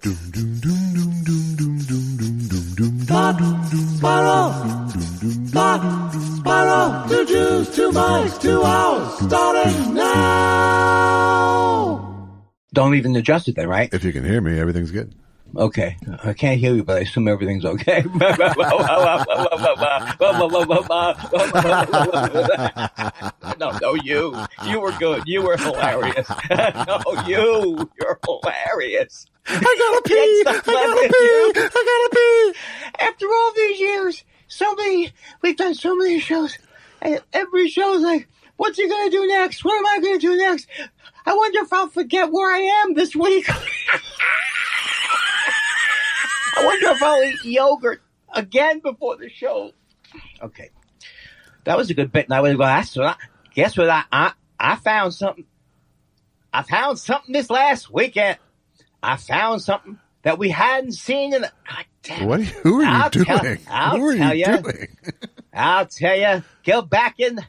Bottle, 2 Jews, 2 mics, 2 hours, starting now. Don't even adjust it then, right? If you can hear me, everything's good. Okay. I can't hear you, but I assume everything's okay. No, you. You were good. You were hilarious. No, you're hilarious. I gotta pee. After all these years, we've done so many shows. And every show is like, what's he going to do next? What am I going to do next? I wonder if I'll forget where I am this week. I wonder if I'll eat yogurt again before the show. Okay. That was a good bit. And I was going, guess what? I found something. I found something this last weekend. I found something that we hadn't seen in God damn. Who are you doing? I'll tell you. Go back in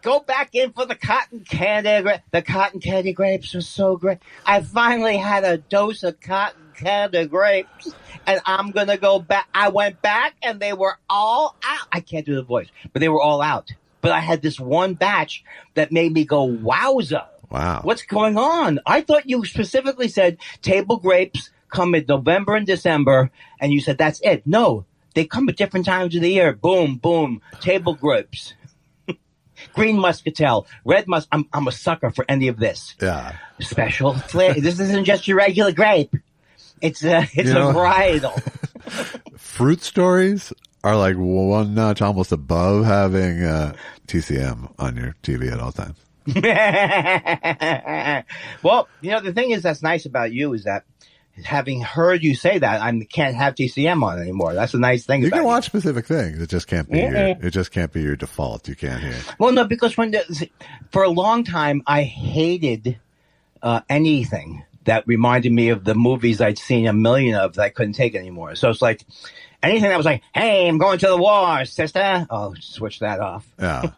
for the cotton candy. The cotton candy grapes were so great. I finally had a dose of cotton candy grapes, and I'm going to go back. I went back, and they were all out. I can't do the voice, but they were all out. But I had this one batch that made me go, wowza. Wow. What's going on? I thought you specifically said table grapes come in November and December, and you said that's it. No, they come at different times of the year. Boom, boom, table grapes. Green muscatel, red I'm a sucker for any of this. Yeah. Special flavor. This isn't just your regular grape. It's a varietal. Fruit stories are like one notch almost above having TCM on your TV at all times. Well, the thing is that's nice about you is that having heard you say that, I can't have TCM on anymore. That's a nice thing. You about can watch specific things. It just can't be your default. You can't hear. Well, no, because for a long time I hated anything that reminded me of the movies I'd seen a million of that I couldn't take anymore. So it's like anything that was like, "Hey, I'm going to the war, sister." Oh, switch that off. Yeah.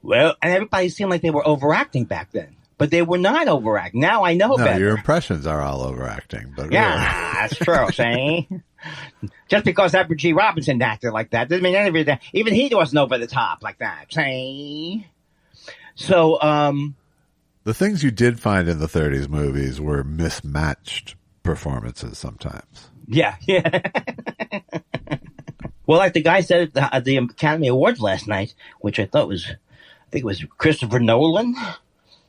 Well, and everybody seemed like they were overacting back then. But they were not overacting. Now I know better. Your impressions are all overacting. But yeah, really. That's true, see? Just because Edward G. Robinson acted like that doesn't mean anything. Even he wasn't over the top like that, see? So, the things you did find in the 30s movies were mismatched performances sometimes. Yeah. Well, like the guy said at the Academy Awards last night, which I think it was Christopher Nolan.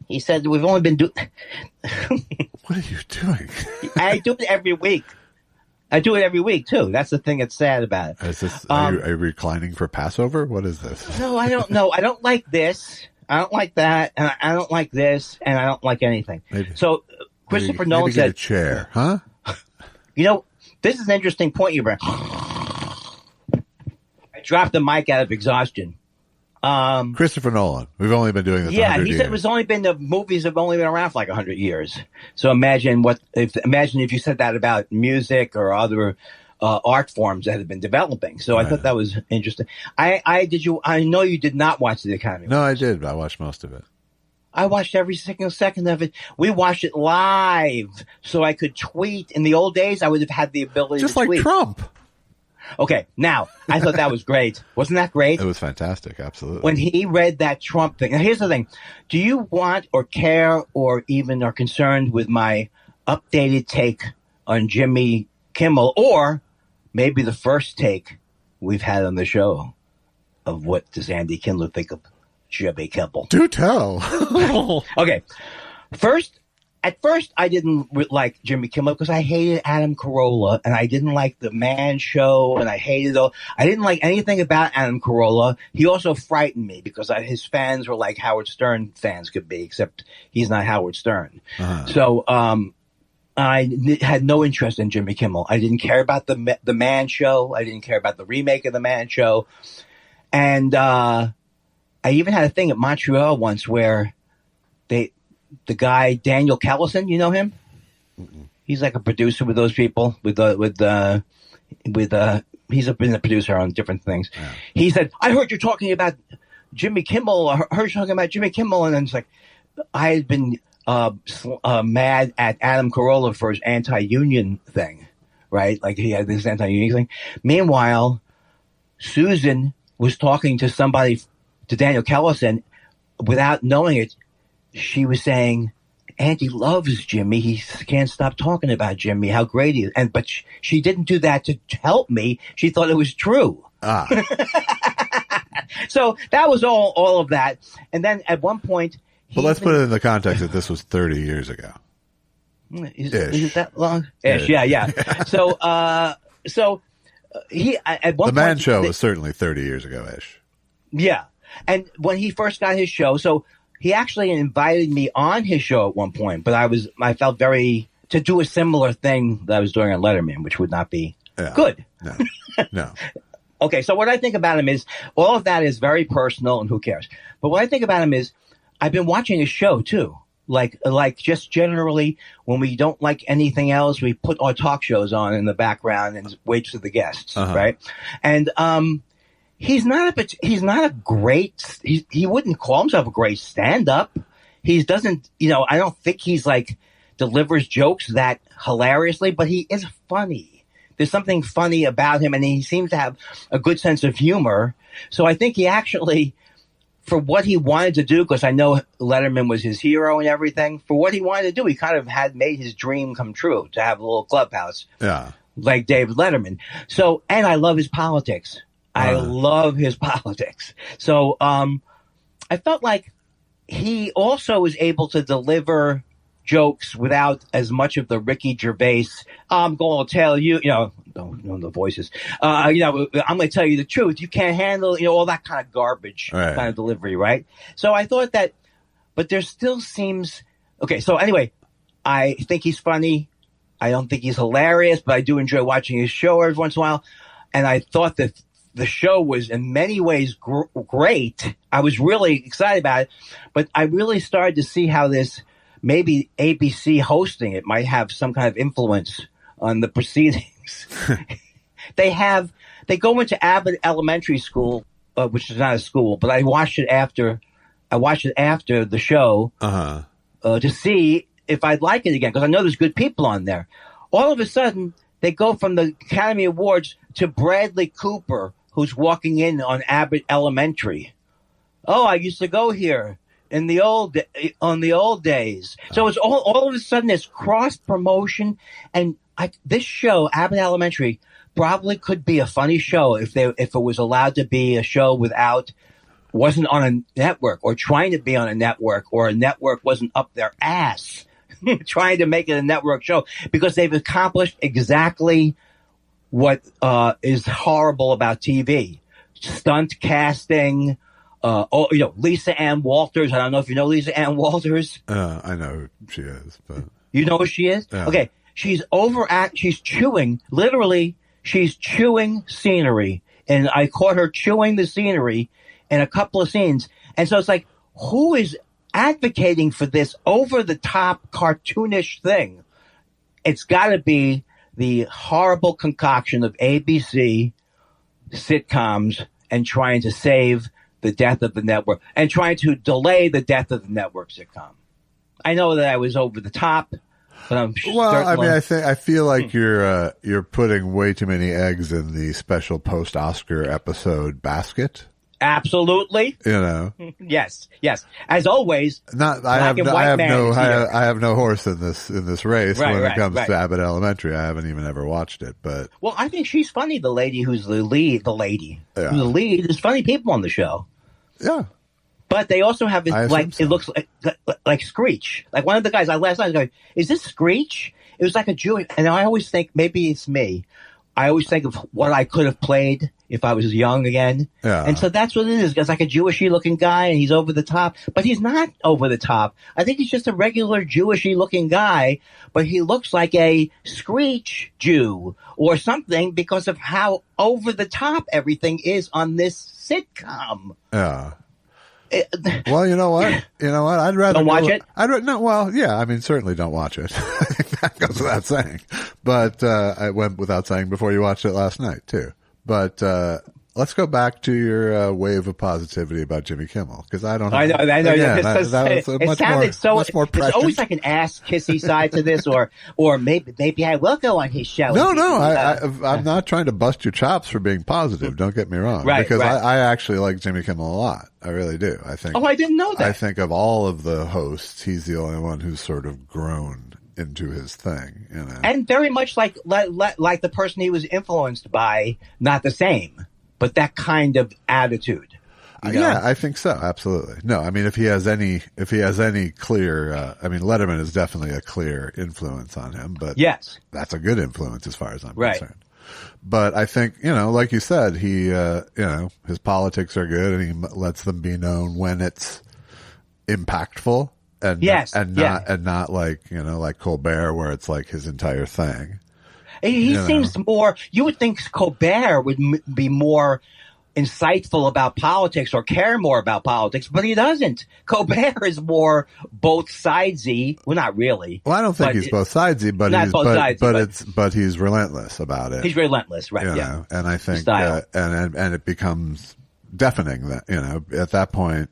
He said, we've only been doing... What are you doing? I do it every week. I do it every week, too. That's the thing that's sad about it. Is this, are you reclining for Passover? What is this? No, I don't know. I don't like this. I don't like that. And I don't like this. And I don't like anything. So Christopher Nolan said... Get a chair, huh? This is an interesting point you bring. I dropped the mic out of exhaustion. Christopher Nolan. We've only been doing this. Yeah, 100 he years. said the movies have only been around for like 100 years. So imagine if you said that about music or other art forms that have been developing. So I thought that was interesting. I know you did not watch the Academy Awards. No, I did. I watched most of it. I watched every single second of it. We watched it live, so I could tweet. In the old days, I would have had the ability just to tweet. Just like Trump. Okay, now, I thought that was great. Wasn't that great? It was fantastic, absolutely. When he read that Trump thing. Now, here's the thing. Do you want or care or even are concerned with my updated take on Jimmy Kimmel or maybe the first take we've had on the show of what does Andy Kindler think of Jimmy Kimmel? Do tell. Okay, At first, I didn't like Jimmy Kimmel because I hated Adam Carolla and I didn't like the Man Show and I didn't like anything about Adam Carolla. He also frightened me because his fans were like Howard Stern fans could be, except he's not Howard Stern. Uh-huh. So, I had no interest in Jimmy Kimmel. I didn't care about the Man Show. I didn't care about the remake of the Man Show. And, I even had a thing at Montreal once where the guy Daniel Callison, you know him? Mm-mm. He's like a producer with those people. He's been a producer on different things. Yeah. He said, "I heard you're talking about Jimmy Kimmel. I heard you talking about Jimmy Kimmel," and then it's like I had been mad at Adam Carolla for his anti-union thing, right? Like he had this anti-union thing. Meanwhile, Susan was talking to somebody, to Daniel Kellison, without knowing it. She was saying, Andy loves Jimmy. He can't stop talking about Jimmy, how great he is. But she didn't do that to help me. She thought it was true. So that was all of that. And then at one point... But let's put it in the context that this was 30 years ago. Is it that long? Ish, yeah. So he at one point... The Man Show was certainly 30 years ago-ish. Yeah. And when he first got his show, so he actually invited me on his show at one point, but I felt to do a similar thing that I was doing on Letterman, which would not be good. No. Okay, so what I think about him is, all of that is very personal, and who cares? But what I think about him is, I've been watching his show too. Like just generally, when we don't like anything else, we put our talk shows on in the background and wait for the guests, right? And he wouldn't call himself a great stand-up. He doesn't, I don't think he's like delivers jokes that hilariously, but he is funny. There's something funny about him, and he seems to have a good sense of humor. So I think he actually, for what he wanted to do, because I know Letterman was his hero and everything, for what he wanted to do, he kind of had made his dream come true, to have a little clubhouse like David Letterman. So, and I love his politics. I love his politics. So I felt like he also was able to deliver jokes without as much of the Ricky Gervais, I'm going to tell you, don't know the voices, I'm going to tell you the truth. You can't handle, all that kind of garbage kind of delivery, right? So I thought that, but there still seems, okay, so anyway, I think he's funny. I don't think he's hilarious, but I do enjoy watching his show every once in a while. And I thought that the show was in many ways great. I was really excited about it, but I really started to see how this, maybe ABC hosting it might have some kind of influence on the proceedings. They go into Abbott Elementary School, which is not a school, but I watched it after the show to see if I'd like it again, because I know there's good people on there. All of a sudden, they go from the Academy Awards to Bradley Cooper, who's walking in on Abbott Elementary. Oh, I used to go here on the old days. So it's all of a sudden this cross promotion, and this show, Abbott Elementary, probably could be a funny show if it was allowed to be a show wasn't on a network, or trying to be on a network, or a network wasn't up their ass trying to make it a network show, because they've accomplished exactly what is horrible about TV. Stunt casting. Lisa Ann Walters. I don't know if you know Lisa Ann Walters. I know who she is, but you know who she is? Yeah. Okay. She's chewing scenery. And I caught her chewing the scenery in a couple of scenes. And so it's like, who is advocating for this over the top cartoonish thing? It's gotta be the horrible concoction of ABC sitcoms and trying to save the death of the network, and trying to delay the death of the network sitcom. I know that I was over the top, but I'm I feel like you're putting way too many eggs in the special post-Oscar episode basket. Absolutely. Yes. As always. I have no horse in this race when it comes to Abbott Elementary. I haven't even ever watched it, but well, I think she's funny. The lady who's the lead. Who's the lead. There's funny people on the show. Yeah. But they also have it looks like Screech. Like one of the guys last night was going, is this Screech? It was like a Jewish, and I always think, maybe it's me, I always think of what I could have played if I was young again. Yeah. And so that's what it is. It's like a Jewishy looking guy, and he's over the top, but he's not over the top. I think he's just a regular Jewishy looking guy, but he looks like a Screech Jew or something because of how over the top everything is on this sitcom. Yeah. Well, you know what? I'd rather don't watch it. Certainly don't watch it. I think that goes without saying. But I went without saying before you watched it last night too. But let's go back to your wave of positivity about Jimmy Kimmel, because I don't know. I know. Again, that was it much sounded much more There's always like an ass kissy side to this, or maybe I will go on his show. No, I'm not trying to bust your chops for being positive. Don't get me wrong, because I actually like Jimmy Kimmel a lot. I really do. I think. Oh, I didn't know that. I think of all of the hosts, he's the only one who's sort of grown into his thing, you know, and very much like the person he was influenced by. Not the same, but that kind of attitude. You know? Yeah, I think so. Absolutely. No, I mean, if he has any clear, I mean, Letterman is definitely a clear influence on him, but yes, that's a good influence as far as I'm concerned. But I think, you know, like you said, he, you know, his politics are good, and he lets them be known when it's impactful. And not like, you know, like Colbert, where it's like his entire thing. He seems more. You would think Colbert would be more insightful about politics or care more about politics, but he doesn't. Colbert is more both sidesy. Well, not really. Well, I don't think he's both sidesy, but he's relentless about it. He's relentless, right? You know? And I think, and it becomes deafening that, you know, at that point,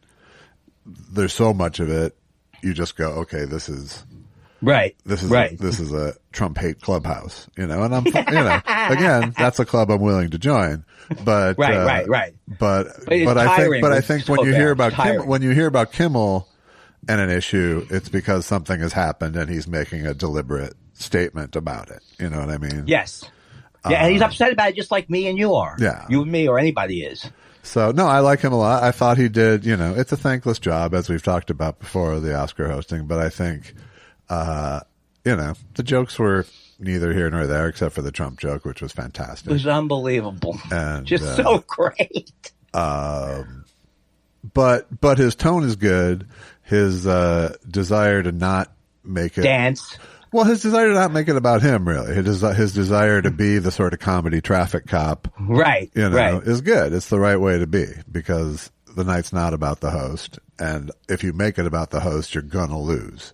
there's so much of it. You just go, okay, this is a Trump hate clubhouse, you know, and I'm, you know, again, that's a club I'm willing to join, but, right. But I think when you hear about Kimmel and an issue, it's because something has happened and he's making a deliberate statement about it. You know what I mean? Yes. Yeah. And he's upset about it just like me and you are. Yeah. You and me or anybody is. So, no, I like him a lot. I thought he did, you know, it's a thankless job, as we've talked about before, the Oscar hosting, but I think, you know, the jokes were neither here nor there, except for the Trump joke, which was fantastic. It was unbelievable. And, just so great. But his tone is good. His desire to not make it dance. Well, his desire to not make it about him, really. His desire to be the sort of comedy traffic cop, right? You know, is good. It's the right way to be, because the night's not about the host, and if you make it about the host, you're gonna lose.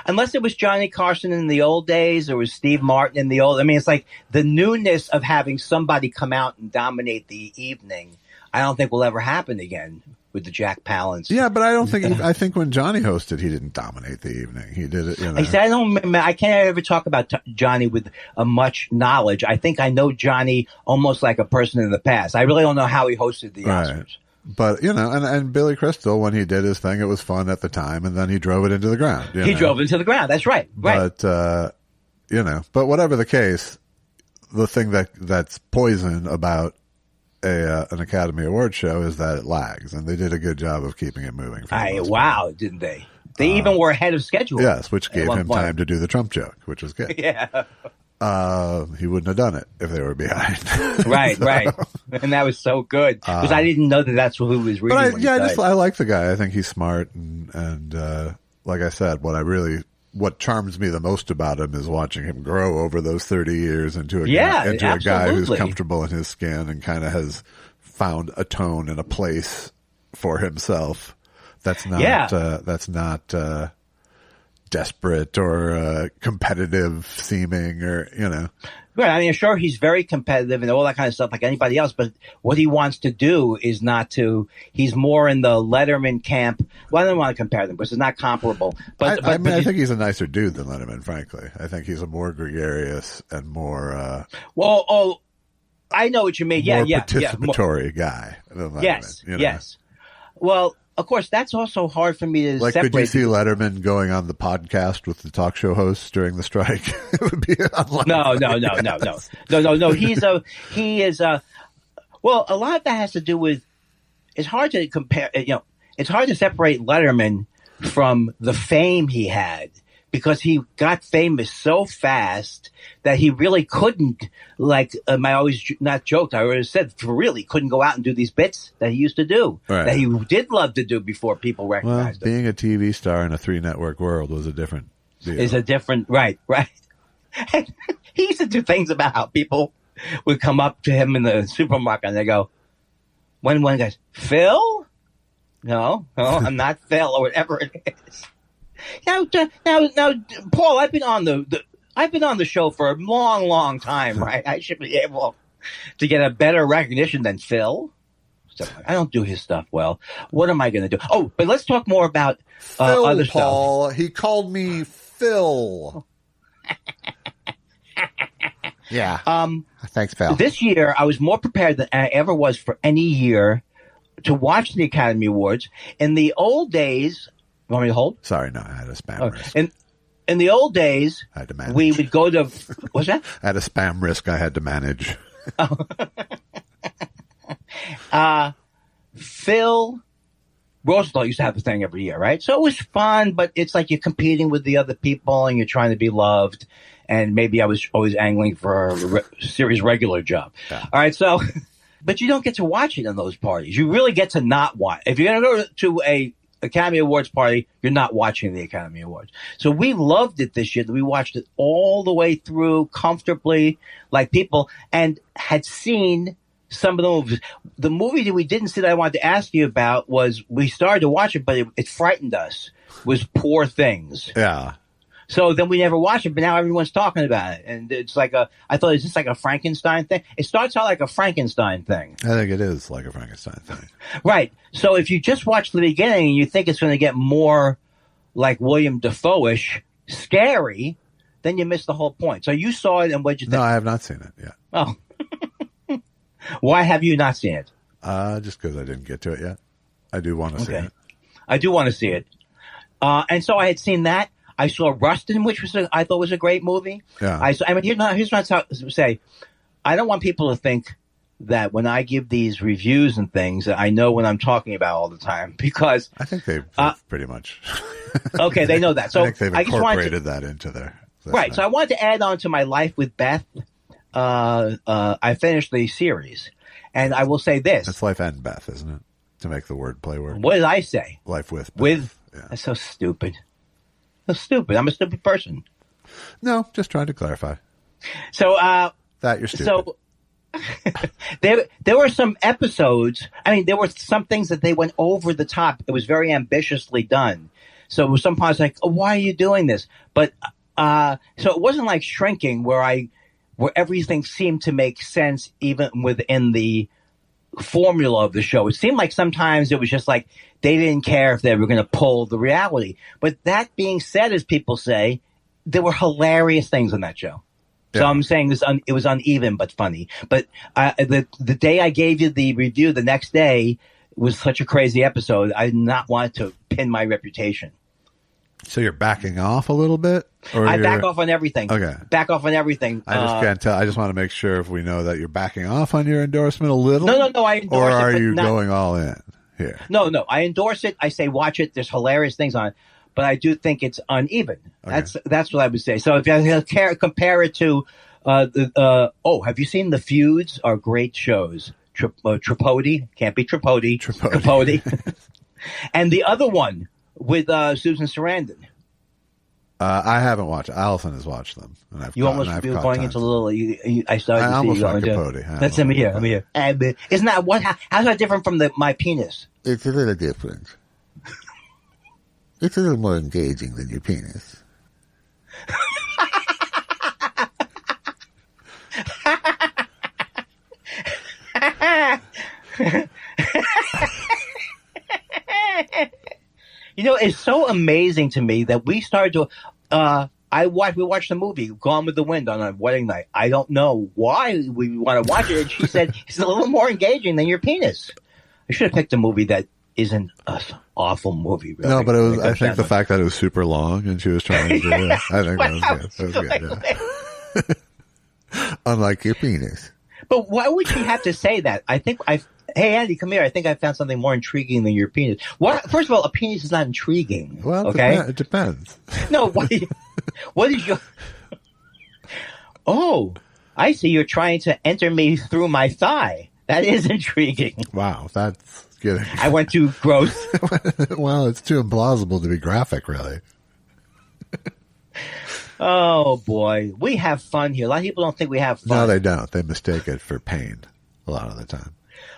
Unless it was Johnny Carson in the old days, or was Steve Martin in the old. I mean, it's like the newness of having somebody come out and dominate the evening. I don't think will ever happen again with the Jack Palance. Yeah, but I don't think. I think when Johnny hosted, he didn't dominate the evening. He did it. You know. I said I don't remember. I can't ever talk about Johnny with much knowledge. I think I know Johnny almost like a person in the past. I really don't know how he hosted the Oscars. But, you know, and Billy Crystal, when he did his thing, it was fun at the time, and then he drove it into the ground. He drove it into the ground. That's right. But, you know, but whatever the case, the thing that's poison about an Academy Awards show is that it lags, and they did a good job of keeping it moving. Wow, didn't they? They even were ahead of schedule. Yes, which gave him time to do the Trump joke, which was good. Yeah. He wouldn't have done it if they were behind. Right. And that was so good, because I didn't know that's who was reading. But I like the guy. I think he's smart, and like I said, what charms me the most about him is watching him grow over those 30 years into a guy who's comfortable in his skin and kind of has found a tone and a place for himself. That's not desperate or competitive seeming, or, you know. Right. I mean, sure, he's very competitive and all that kind of stuff like anybody else, but what he wants to do is he's more in the Letterman camp. Well, I don't want to compare them because it's not comparable. But I think he's a nicer dude than Letterman, frankly. I think he's a more gregarious and more, I know what you mean. More participatory guy than Letterman. Yes. You know? Yes. Well, of course, that's also hard for me to separate. Could you see Letterman going on the podcast with the talk show hosts during the strike? It would be unlikely. No. He is well, a lot of that has to do with, it's hard to compare, you know, it's hard to separate Letterman from the fame he had, because he got famous so fast that he really couldn't, like, I always not joked, I always said, really couldn't go out and do these bits that he used to do, that he did love to do before people recognized him. Being a TV star in a 3-network world was a different deal. It's a different, right. He used to do things about how people would come up to him in the supermarket and they go, one goes, Phil? No, I'm not Phil, or whatever it is. Now, Paul, I've been on the show for a long, long time, right? I should be able to get a better recognition than Phil. So I don't do his stuff well. What am I going to do? Oh, but let's talk more about Phil, other Paul. stuff. He called me Phil. Yeah. Thanks, Phil. This year, I was more prepared than I ever was for any year to watch the Academy Awards. In the old days, you want me to hold? Sorry, no, I had a spam risk. In the old days, I had to manage. We would go to, what's that? I had a spam risk I had to manage. Phil Roosevelt used to have the thing every year, right? So it was fun, but it's like you're competing with the other people and you're trying to be loved. And maybe I was always angling for a series regular job. Yeah. All right, so, but you don't get to watch it in those parties. You really get to not watch. If you're going to go to a Academy Awards party, you're not watching the Academy Awards. So we loved it this year. We watched it all the way through comfortably, like people, and had seen some of the movies. The movie that we didn't see that I wanted to ask you about was, we started to watch it, but it frightened us, was Poor Things. Yeah. So then we never watched it, but now everyone's talking about it. And it's like I thought, is this like a Frankenstein thing? It starts out like a Frankenstein thing. I think it is like a Frankenstein thing. Right. So if you just watch the beginning and you think it's going to get more like William Dafoe-ish, scary, then you miss the whole point. So you saw it, and what'd you think? No, I have not seen it yet. Oh. Why have you not seen it? Just because I didn't get to it yet. I do want to see it. I do want to see it. And so I had seen that. I saw Rustin, which I thought was a great movie. Yeah. Here's what I say. I don't want people to think that when I give these reviews and things, that I know what I'm talking about all the time, because I think they've pretty much. Okay, they know that. So I think they've incorporated that into their. Right. So I wanted to add on to my Life with Beth. I finished the series, and I will say this: it's Life and Beth, isn't it? To make the word play work. What did I say? Life with Beth. With. Yeah. That's so stupid. So stupid. I'm a stupid person. No, just trying to clarify. So that you're stupid. So there were some episodes. I mean, there were some things that they went over the top. It was very ambitiously done. So it was some parts like, oh, why are you doing this? But so it wasn't like Shrinking, where everything seemed to make sense even within the formula of the show. It seemed like sometimes it was just like they didn't care if they were going to pull the reality. But that being said, as people say, there were hilarious things on that show. So I'm saying it was uneven but funny. But the day I gave you the review, the next day was such a crazy episode. I did not want to pin my reputation. So you're backing off a little bit? Or I back off on everything. Okay. Back off on everything. I just can't tell. I just want to make sure if we know that you're backing off on your endorsement a little. No, I endorse it. Or are you going all in here? No, I endorse it. I say watch it. There's hilarious things on it. But I do think it's uneven. Okay. That's what I would say. So if you compare it to, have you seen The Feuds? Are great shows. Tripodi. Can't be Tripodi. Tripodi. And the other one with Susan Sarandon. I haven't watched. Allison has watched them, and I've. You almost feel going into a little. I started. I almost like Capote. Let's let me hear. Isn't that what? How's that different from my penis? It's a little different. It's a little more engaging than your penis. You know, it's so amazing to me that we started to. We watched the movie Gone with the Wind on a wedding night. I don't know why we want to watch it. And she said it's a little more engaging than your penis. I should have picked a movie that isn't an awful movie. Really. No, but it was. I think the fact that it was super long and she was trying to do it. I think that was good. Yeah. Unlike your penis. But why would she have to say that? Hey, Andy, come here. I think I found something more intriguing than your penis. First of all, a penis is not intriguing. Well, okay? It depends. No, what is your... Oh, I see you're trying to enter me through my thigh. That is intriguing. Wow, that's good. I went too gross. Well, it's too implausible to be graphic, really. Oh, boy. We have fun here. A lot of people don't think we have fun. No, they don't. They mistake it for pain a lot of the time.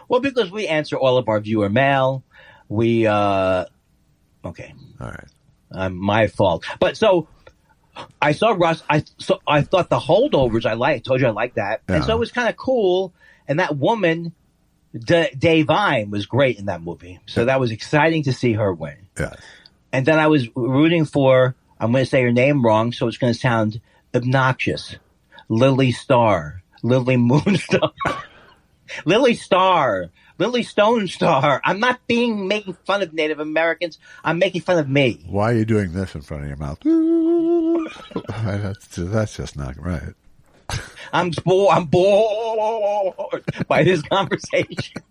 Well, because we answer all of our viewer mail. Okay. All right. My fault. But so I saw Russ. I thought The Holdovers. I told you I liked that, and so it was kind of cool. And that woman, Dave Vine, was great in that movie. So that was exciting to see her win. Yeah. And then I was rooting for. I'm going to say her name wrong, so it's going to sound obnoxious. Lily Moonstar. Lily Star. Lily Stone Star. I'm not making fun of Native Americans. I'm making fun of me. Why are you doing this in front of your mouth? That's just not right. I'm bored by this conversation.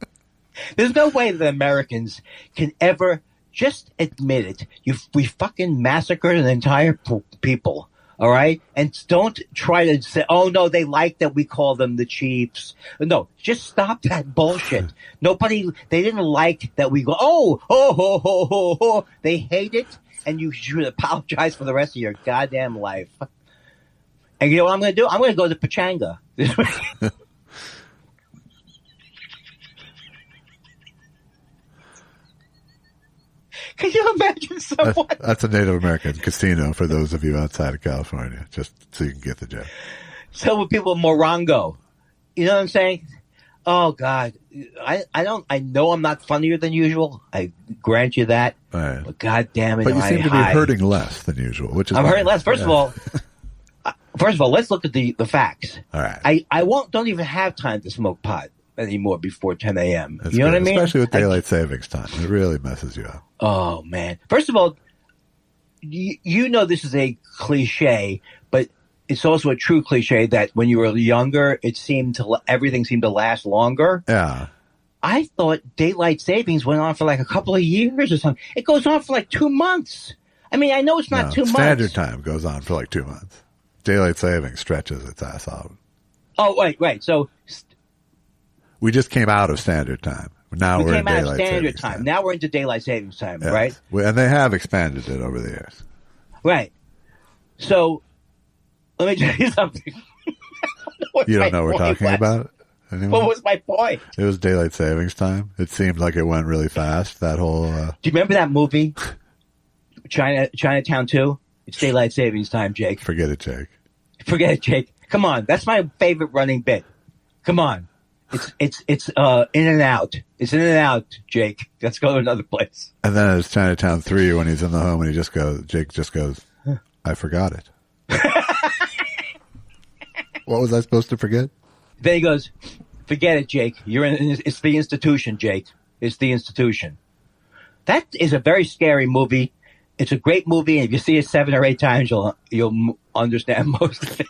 There's no way that Americans can ever just admit it. We fucking massacred an entire people. All right? And don't try to say, oh, no, they like that we call them the Chiefs. No, just stop that bullshit. They didn't like that we go, oh. They hate it, and you should apologize for the rest of your goddamn life. And you know what I'm going to do? I'm going to go to Pachanga. Can you imagine someone? That's a Native American casino for those of you outside of California, just so you can get the joke. So with people Morongo, you know what I'm saying? Oh God, I know I'm not funnier than usual. I grant you that. Right. But God damn it, but you seem to be hurting less than usual, which is I'm hurting less. First of all, let's look at the facts. All right. I don't even have time to smoke pot anymore before 10 a.m. That's you know good. what I mean? Especially with daylight savings time. It really messes you up. Oh, man. First of all, you know this is a cliche, but it's also a true cliche that when you were younger, everything seemed to last longer. Yeah. I thought daylight savings went on for like a couple of years or something. It goes on for like 2 months. I mean, I know it's not 2 months. Standard time goes on for like 2 months. Daylight savings stretches its ass out. Oh, right. So we just came out of standard time. Now we're in daylight savings time. Now we're into daylight savings time, yes. right? And they have expanded it over the years. Right. So let me tell you something. You don't know what we're talking about? Anyone? What was my point? It was daylight savings time. It seemed like it went really fast. That whole. Do you remember that movie, Chinatown 2? It's daylight savings time, Jake. Forget it, Jake. Forget it, Jake. Come on, that's my favorite running bit. Come on, it's in and out. It's in and out, Jake. Let's go to another place. And then it's Chinatown 3 when he's in the home and Jake just goes, I forgot it. What was I supposed to forget? Then he goes, forget it, Jake. It's the institution, Jake. It's the institution. That is a very scary movie. It's a great movie, and if you see it 7 or 8 times, you'll understand most of it.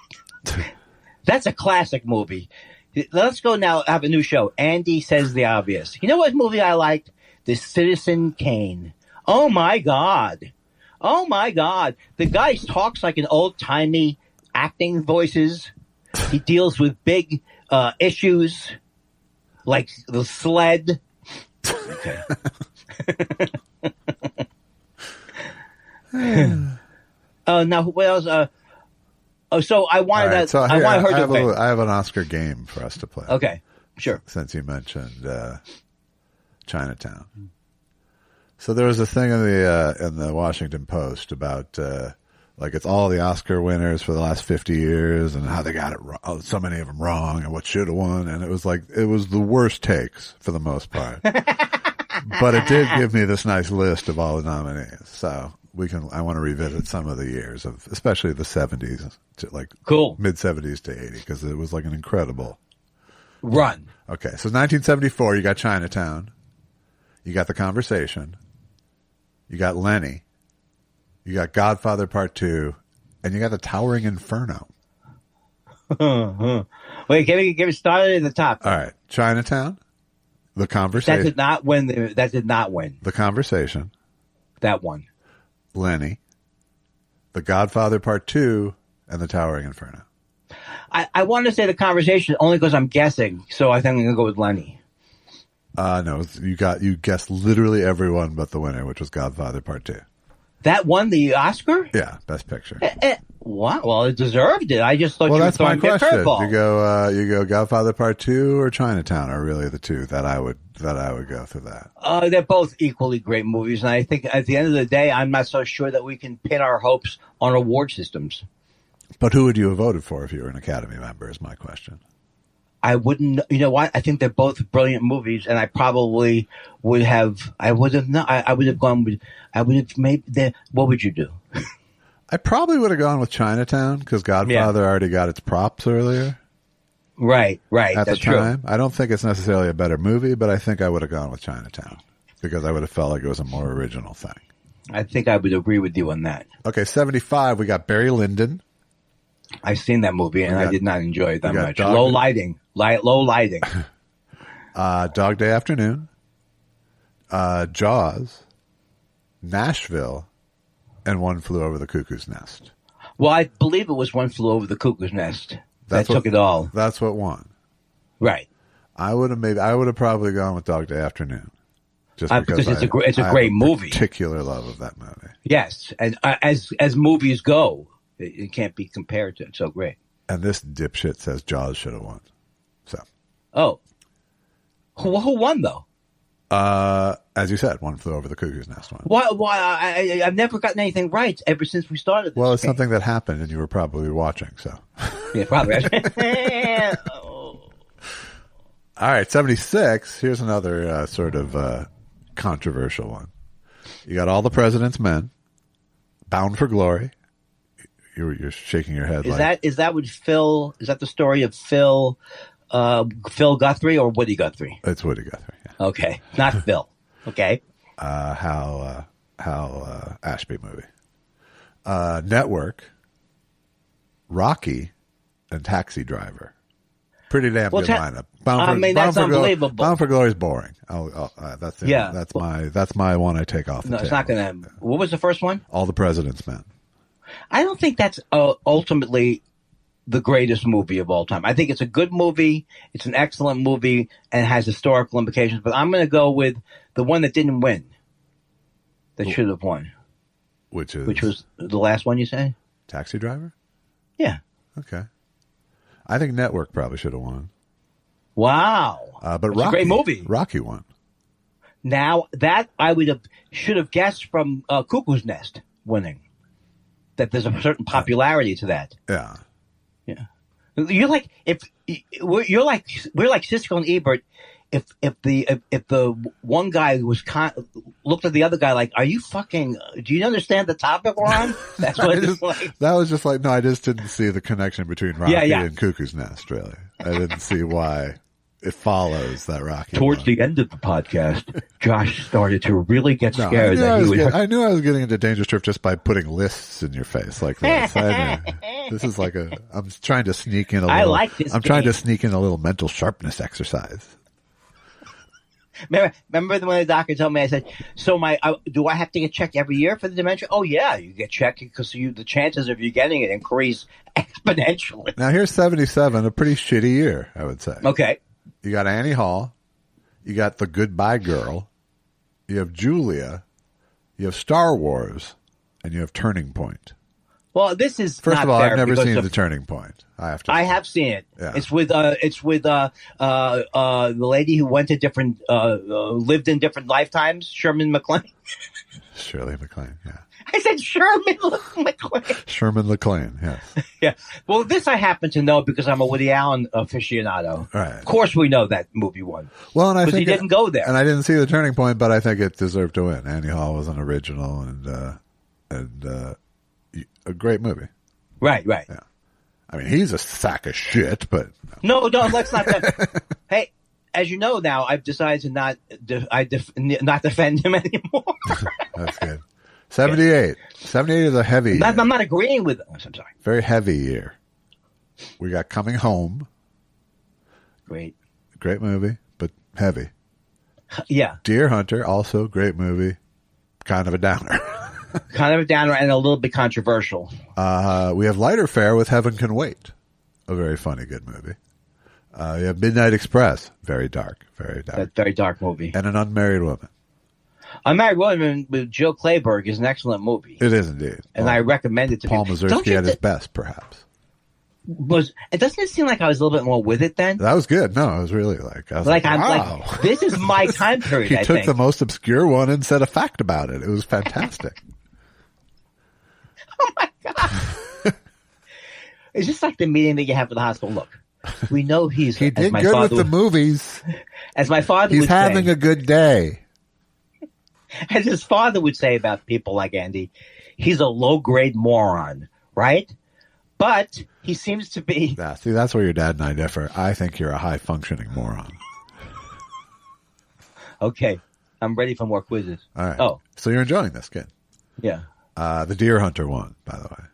That's a classic movie. Let's go now. Have a new show. Andy Says the Obvious. You know what movie I liked? The Citizen Kane. Oh my God. The guy talks like an old timey acting voices. He deals with big issues like the sled. Okay. Now what else? So I wanted right, that. So I wanted her to. I have an Oscar game for us to play. Okay, sure. Since you mentioned Chinatown, so there was a thing in the Washington Post about like it's all the Oscar winners for the last 50 years and how they got it wrong, so many of them wrong, and what should have won, and it was the worst takes for the most part. But it did give me this nice list of all the nominees, so. I want to revisit some of the years of, especially the 70s to like cool mid 70s to 80 because it was like an incredible run. Okay, so 1974, you got Chinatown, you got The Conversation, you got Lenny, you got Godfather Part 2, and you got The Towering Inferno. Wait, give me started at the top. All right, Chinatown, The Conversation. That did not win. That did not win. The Conversation. That one. Lenny, The Godfather Part 2, and The Towering Inferno. I want to say The Conversation only because I'm guessing, so I think I'm going to go with Lenny. No, you guessed literally everyone but the winner, which was Godfather Part 2. That won the Oscar? Yeah, Best Picture. Wow. Well, it deserved it. I just thought you were that's my throwing a question. curveball. You go Godfather Part 2 or Chinatown are really the two that I would go through that. They're both equally great movies, and I think at the end of the day, I'm not so sure that we can pin our hopes on award systems. But who would you have voted for if you were an Academy member is my question. I wouldn't. You know what? I think they're both brilliant movies, and I probably would have. I would have not. I would have gone with. I would have made. What would you do? I probably would have gone with Chinatown because Godfather already got its props earlier. Right. At That's the time, true. I don't think it's necessarily a better movie, but I think I would have gone with Chinatown because I would have felt like it was a more original thing. I think I would agree with you on that. Okay, 75. We got Barry Lyndon. I've seen that movie, and I did not enjoy it that much. Dog Low lighting. Low lighting. Dog Day Afternoon, Jaws, Nashville, and One Flew Over the Cuckoo's Nest. Well, I believe it was One Flew Over the Cuckoo's Nest. That took it all. That's what won. Right. I would have probably gone with Dog Day Afternoon. Just because it's a great movie. Particular love of that movie. Yes, and as movies go, it can't be compared to. It's so great. And this dipshit says Jaws should have won. So, who won though? As you said, One Flew Over the Cuckoo's Nest won. Why? I've never gotten anything right ever since we started. Well, it's something that happened, and you were probably watching. So, yeah, probably. All right, 76. Here's another sort of controversial one. You got All the President's Men, Bound for Glory. You're shaking your head. Is that with Phil? Is that the story of Phil Guthrie or Woody Guthrie? It's Woody Guthrie. Yeah. Okay, not Phil. Okay. Hal Ashby movie. Network, Rocky, and Taxi Driver. Pretty damn good lineup. That's unbelievable. Bound for Glory is boring. That's my one I take off the table. It's not going to. What was the first one? All the President's Men. I don't think that's ultimately the greatest movie of all time. I think it's a good movie. It's an excellent movie and has historical implications. But I'm going to go with the one that didn't win. That should have won. Which was the last one you said? Taxi Driver? Yeah. Okay. I think Network probably should have won. Wow. But Rocky, a great movie. Rocky won. Now, that I should have guessed from Cuckoo's Nest winning. That there's a certain popularity to that. Yeah. Yeah. We're like Siskel and Ebert. If the one guy looked at the other guy like, are you fucking? Do you understand the topic we're on? That's what it's like. That was just like, no, I just didn't see the connection between Rocky and Cuckoo's Nest. Really, I didn't see why it follows that Rocky. Towards the end of the podcast, Josh started to really get scared. I knew I was getting into Dangerous Drift just by putting lists in your face like this. This is like I'm trying to sneak in a little. I like this. Trying to sneak in a little mental sharpness exercise. Remember when the doctor told me, I said, so do I have to get checked every year for the dementia? Oh, yeah, you get checked because the chances of you getting it increase exponentially. Now, here's 77, a pretty shitty year, I would say. Okay. You got Annie Hall. You got The Goodbye Girl. You have Julia. You have Star Wars. And you have Turning Point. Well, this is first not of all, fair I've never seen The Turning Point. I have seen it. Yeah. It's with the lady who went to lived in different lifetimes, Sherman McLean. Shirley MacLaine, yeah. I said Sherman McLean. Sherman McLean, yes. Yeah. Well, this I happen to know because I'm a Woody Allen aficionado. Right. Of course, we know that movie won. Well, and I think he didn't go there, and I didn't see The Turning Point, but I think it deserved to win. Annie Hall was an original and a great movie. Right. Yeah. I mean, he's a sack of shit, but no, let's not. Hey, as you know now, I've decided to not defend him anymore. That's good. 78. 78 is a heavy year. I'm not agreeing with him. I'm sorry. Very heavy year. We got Coming Home. Great movie, but heavy. Yeah. Deer Hunter, also great movie. Kind of a downer. Kind of a downer and a little bit controversial. We have Lighter Fare with Heaven Can Wait. A very funny, good movie. You have Midnight Express. Very dark. That very dark movie. And An Unmarried Woman. Unmarried Woman with Jill Clayburgh is an excellent movie. It is indeed. And I recommend it to Paul people. Mazursky at his best, perhaps. Doesn't it seem like I was a little bit more with it then? That was good. No, I was really like, wow. I'm like, this is my time period. He took the most obscure one and said a fact about it. It was fantastic. Oh my God. It's just like the meeting that you have at the hospital. Look, we know he did good with the movies. As my father would say. He's having a good day. As his father would say about people like Andy, he's a low-grade moron, right? But he seems to be... Yeah, see, that's where your dad and I differ. I think you're a high-functioning moron. Okay. I'm ready for more quizzes. All right. Oh. So you're enjoying this, kid? Yeah. The Deer Hunter won, by the way.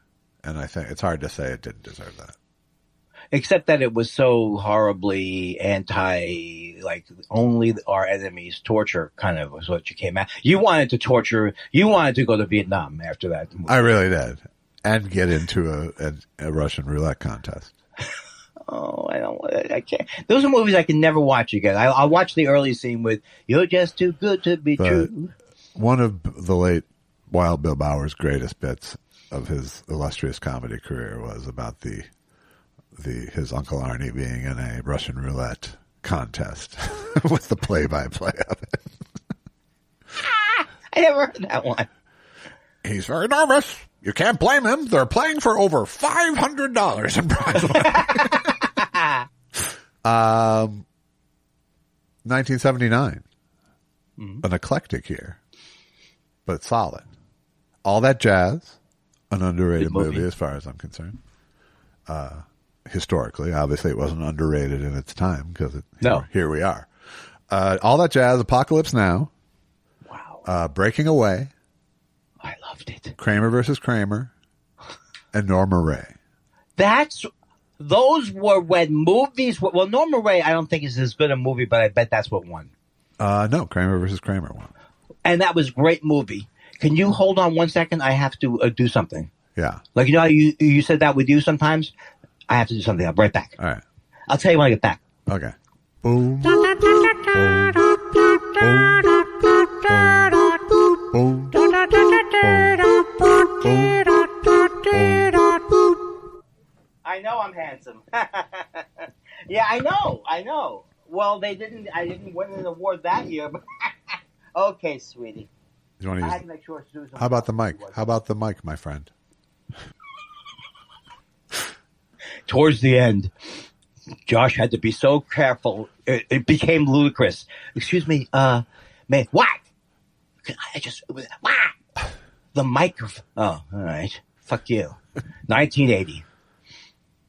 And I think it's hard to say it didn't deserve that. Except that it was so horribly only our enemies torture kind of was what you came at. You wanted to torture, you wanted to go to Vietnam after that movie. I really did. And get into a Russian roulette contest. Oh, I can't. Those are movies I can never watch again. I'll watch the early scene with, you're just too good to be true. One of the late Wild Bill Bauer's greatest bits of his illustrious comedy career was about his Uncle Arnie being in a Russian roulette contest with the play-by-play of it. I never heard that one. He's very nervous. You can't blame him. They're playing for over $500 in prize money. 1979. Mm-hmm. An eclectic year, but solid. All That Jazz, an underrated movie as far as I'm concerned. Historically, obviously it wasn't underrated in its time because here we are. All That Jazz, Apocalypse Now. Wow. Breaking Away. I loved it. Kramer versus Kramer. And Norma Ray. Those were when movies were, well, Norma Ray I don't think is as good a movie, but I bet that's what won. No, Kramer versus Kramer won. And that was a great movie. Can you hold on 1 second? I have to do something. Yeah. Like, you know how you said that with you sometimes? I have to do something. I'll be right back. All right. I'll tell you when I get back. Okay. Boom. I know I'm handsome. Yeah, I know. Well, I didn't win an award that year, but okay, sweetie. You want to I use had to make sure to do something. How about the mic? How about the mic, my friend? Towards the end, Josh had to be so careful. It became ludicrous. Excuse me, man, whack! Whack! The microphone. Oh, all right. Fuck you. 1980.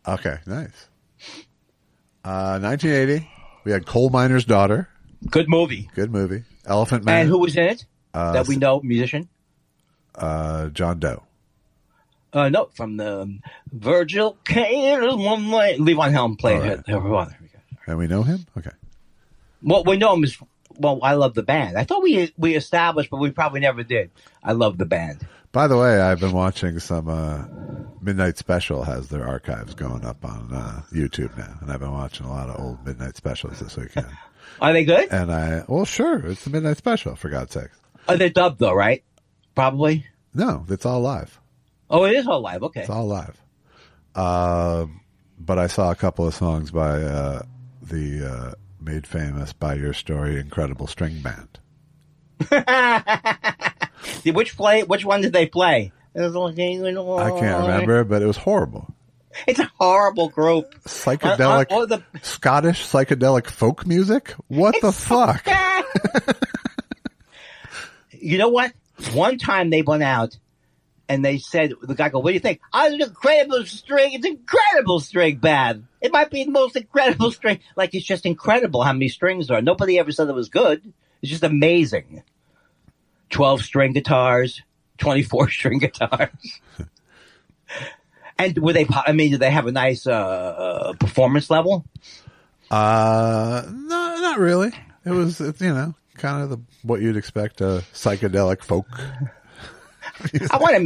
Okay, nice. 1980, we had Coal Miner's Daughter. Good movie. Elephant Man. And who was in it? That we know, musician? John Doe. No, from the Virgil Kane. Levon Helm played it. And we know him? Okay. Well, we know him as, I love the band. I thought we established, but we probably never did. I love the band. By the way, I've been watching some Midnight Special has their archives going up on YouTube now. And I've been watching a lot of old Midnight Specials this weekend. Are they good? And sure. It's the Midnight Special, for God's sakes. Oh, they're dubbed though, right? Probably? No, it's all live. Oh, it is all live. Okay. It's all live. But I saw a couple of songs by the made famous by your story Incredible String Band. Which one did they play? I can't remember, but it was horrible. It's a horrible group. Psychedelic, Scottish psychedelic folk music? What the fuck? You know what? One time they went out and they said, the guy goes, what do you think? Oh, it's an incredible string. It's incredible string band. It might be the most incredible string. Like, it's just incredible how many strings there are. Nobody ever said it was good. It's just amazing. 12-string guitars, 24-string guitars. And did they have a nice performance level? No, not really. It was, kind of what you'd expect a psychedelic folk. I want to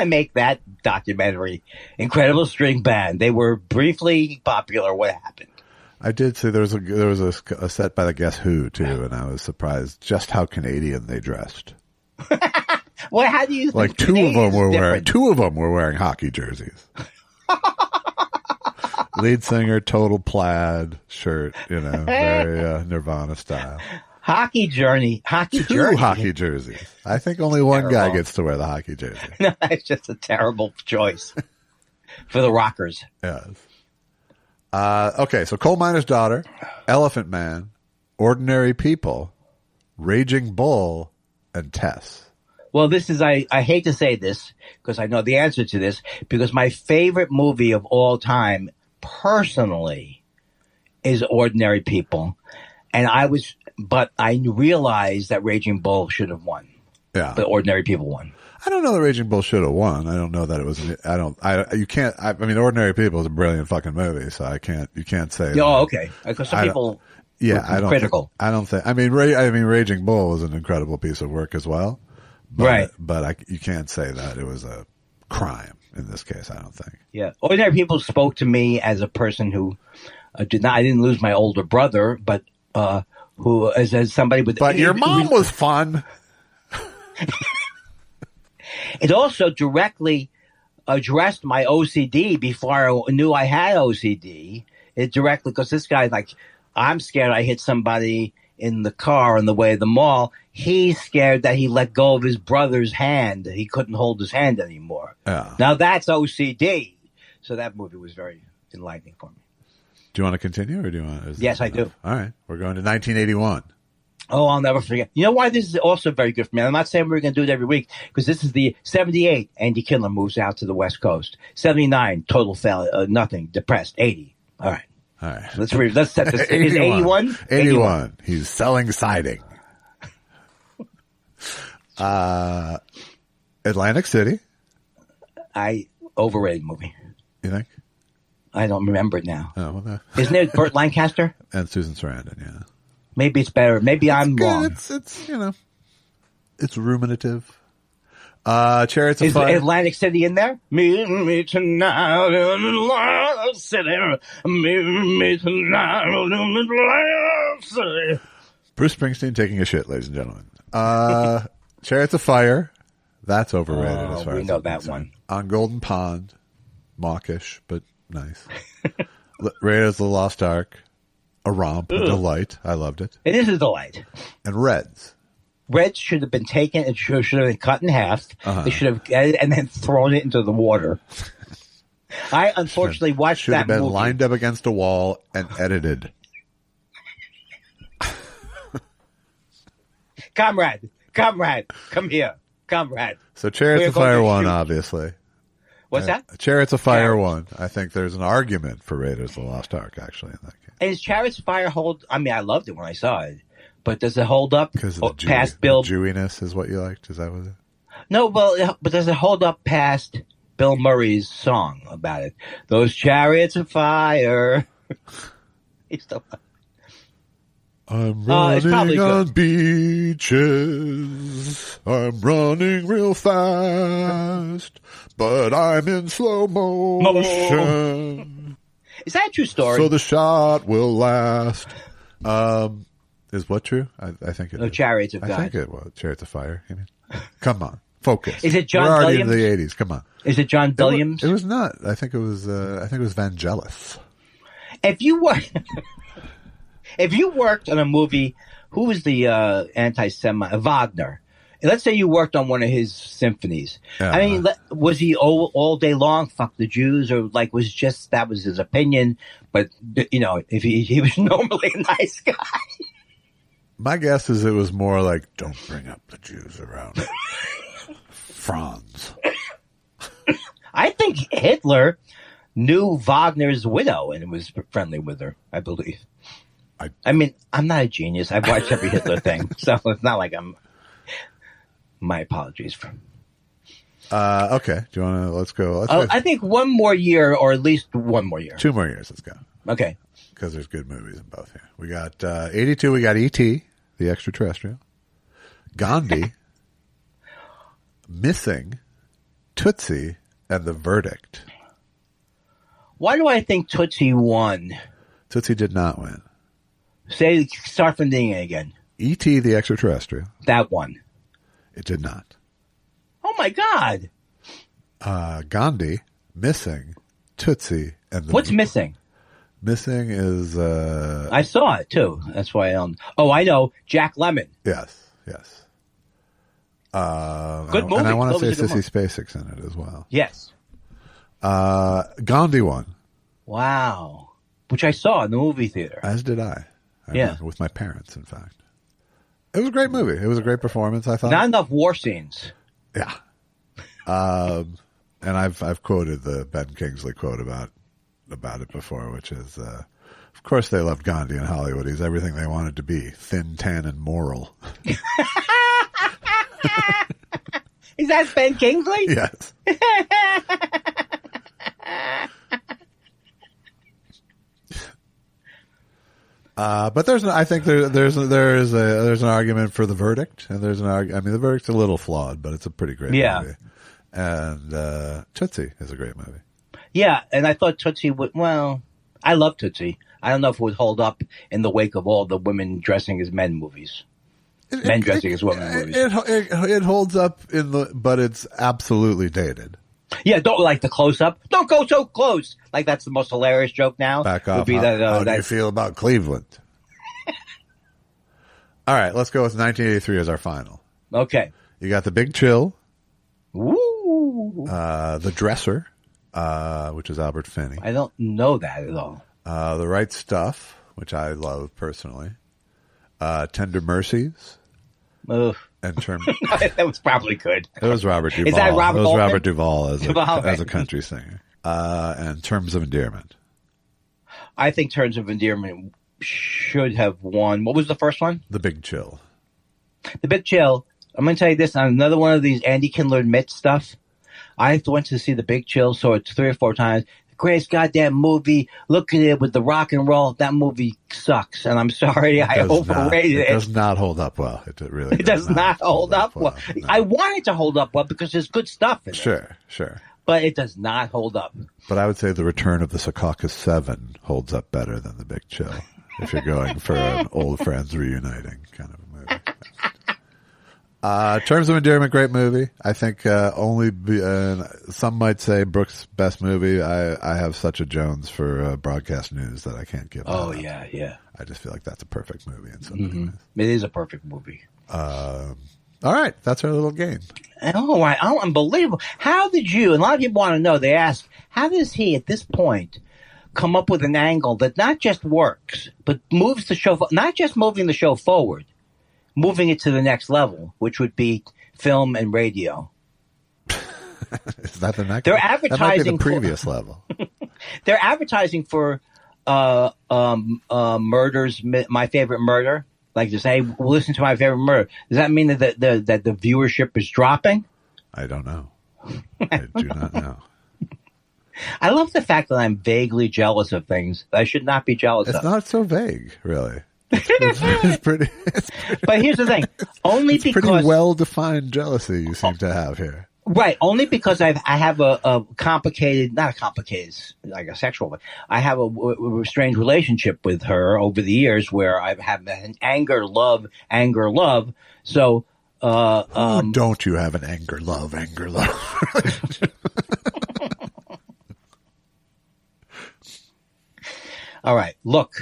make that documentary. Incredible String Band. They were briefly popular. What happened? I did see there was a set by the Guess Who too, and I was surprised just how Canadian they dressed. Well, how do you think like two of them were wearing hockey jerseys. Lead singer, total plaid shirt, very Nirvana style. Hockey jersey. Two hockey jerseys. I think only one guy gets to wear the hockey jersey. No, that's just a terrible choice for the Rockers. Yes. Okay, so Coal Miner's Daughter, Elephant Man, Ordinary People, Raging Bull, and Tess. Well, this is, I hate to say this because I know the answer to this, because my favorite movie of all time, personally, is Ordinary People. And but I realized that Raging Bull should have won. Yeah. But Ordinary People won. I don't know that Raging Bull should have won. I don't know that it was, Ordinary People is a brilliant fucking movie, so you can't say. Oh, okay. Because some people were critical. Raging Bull was an incredible piece of work as well. But, right. But you can't say that it was a crime in this case, I don't think. Yeah. Ordinary People spoke to me as a person who I didn't lose my older brother, but who as somebody with. But your mom was fun. It also directly addressed my OCD before I knew I had OCD. It directly, because this guy, I'm scared I hit somebody in the car on the way to the mall. He's scared that he let go of his brother's hand. He couldn't hold his hand anymore. Yeah. Now that's OCD. So that movie was very enlightening for me. Do you want to continue, or do you want? Yes, I do. All right, we're going to 1981. Oh, I'll never forget. You know why this is also very good for me? I'm not saying we're going to do it every week, because this is the 78. Andy Kindler moves out to the West Coast. 79, total failure, nothing, depressed. 80. All right. Let's set this. 81. Is 81? 81. He's selling siding. Atlantic City. Overrated movie. You think? I don't remember it now. Oh, well, no. Isn't it Burt Lancaster? And Susan Sarandon, yeah. Maybe it's better. Maybe I'm wrong. It's it's ruminative. Chariots of Fire. Is Atlantic City in there? Meet me tonight in Atlantic City. Meet me tonight in Atlantic City. Bruce Springsteen taking a shit, ladies and gentlemen. Chariots of Fire. That's overrated as far as we know that one. On Golden Pond. Mawkish, but nice. Raiders of the Lost Ark. A romp, a delight. I loved it. It is a delight. And Reds. Reds should have been taken and should have been cut in half. They should have, and then thrown it into the water. I unfortunately watched that movie. Should have been lined up against a wall and edited. Comrade, come here. Comrade. So Chariots of Fire won, obviously. What's that? Chariots of Fire won. I think there's an argument for Raiders of the Lost Ark, actually, in that case. And does Chariots of Fire hold? I mean, I loved it when I saw it, but does it hold up? Because of the past Bill Jewiness is what you liked? Is that what it? No, well, but does it hold up past Bill Murray's song about it? Those Chariots of Fire. He's still. I'm running on beaches. I'm running real fast, but I'm in slow motion. Is that a true story? So the shot will last. Is what true? I think it is. Chariots of God. I think it was Chariots of Fire. You mean? Come on, focus. Is it John We're already Williams? in the 80s. Come on. Is it John Williams? It was not. I think it was Vangelis. If you worked on a movie, who was the anti-Semite? Wagner. Let's say you worked on one of his symphonies. I mean, was he all day long, fuck the Jews, or that was his opinion? But, if he was normally a nice guy. My guess is it was more like, don't bring up the Jews around Franz. I think Hitler knew Wagner's widow and was friendly with her, I believe. I mean, I'm not a genius. I've watched every Hitler thing, so it's not like I'm. My apologies. Okay. Do you want to? Let's go. I think one more year, or at least one more year. 2 more years. Let's go. Okay. Because there's good movies in both here. We got 82. We got E.T., the extraterrestrial. Gandhi. Missing. Tootsie, and The Verdict. Why do I think Tootsie won? Tootsie did not win. Start from the beginning again. E.T. the Extraterrestrial. That one. It did not. Oh my God. Gandhi, Missing, Tootsie, and what's Missing? Missing is I saw it too. That's why I know. Jack Lemmon. Yes. Good movie. And I want to say Sissy Spacek's in it as well. Yes. Gandhi won. Wow. Which I saw in the movie theater. As did I remember, with my parents, in fact. It was a great movie. It was a great performance, I thought. Not enough war scenes. Yeah. And I've quoted the Ben Kingsley quote about it before, which is, of course they loved Gandhi in Hollywood. He's everything they wanted to be. Thin, tan, and moral. Is that Ben Kingsley? Yes. But I think there's an argument for the verdict, and the verdict's a little flawed, but it's a pretty great movie. And Tootsie is a great movie. Yeah, and I thought Tootsie would. Well, I love Tootsie. I don't know if it would hold up in the wake of all the women dressing as men movies. Men dressing as women movies. It holds up but it's absolutely dated. Yeah, don't like the close up. Don't go so close. Like that's the most hilarious joke now. Back off. How do you feel about Cleveland? All right, let's go with 1983 as our final. Okay. You got The Big Chill. Woo. The Dresser, which is Albert Finney. I don't know that at all. The Right Stuff, which I love personally. Tender Mercies. Ugh. That was probably good. It was Robert Duvall. Is that Robert? It was Robert Duvall as a country singer. And Terms of Endearment. I think Terms of Endearment should have won. What was the first one? The Big Chill. The Big Chill. I'm going to tell you this. On another one of these Andy Kindler myth stuff. I went to see The Big Chill, saw it 3 or 4 times. Greatest goddamn movie. Look at it with the rock and roll. That movie sucks, and I'm sorry, I overrated it. It does not hold up well. It really does not hold up well. No. I want it to hold up well because there's good stuff in it. Sure. But it does not hold up. But I would say The Return of the Secaucus 7 holds up better than The Big Chill if you're going for an old friends reuniting kind of a movie. Terms of Endearment, great movie. I think some might say Brooks' best movie. I have such a Jones for broadcast news that I can't give. Oh yeah. I just feel like that's a perfect movie in so many ways. It is a perfect movie. All right, that's our little game. Oh, unbelievable! How did you? And a lot of people want to know. They ask, how does he at this point come up with an angle that not just works, but moves the show, not just moving the show forward, moving it to the next level, which would be film and radio. Is that the next? They're advertising. That might be the previous level. They're advertising for Murders. My Favorite Murder. Like to say, listen to My Favorite Murder. Does that mean that the viewership is dropping? I don't know. I do not know. I love the fact that I'm vaguely jealous of things that I should not be jealous of. It's not so vague, really. It's pretty. But here's the thing: only because pretty well-defined jealousy you seem to have here. Right, only because I have a complicated, not a complicated, like a sexual, but I have a strange relationship with her over the years where I've had an anger, love. So, don't you have an anger, love? All right, look,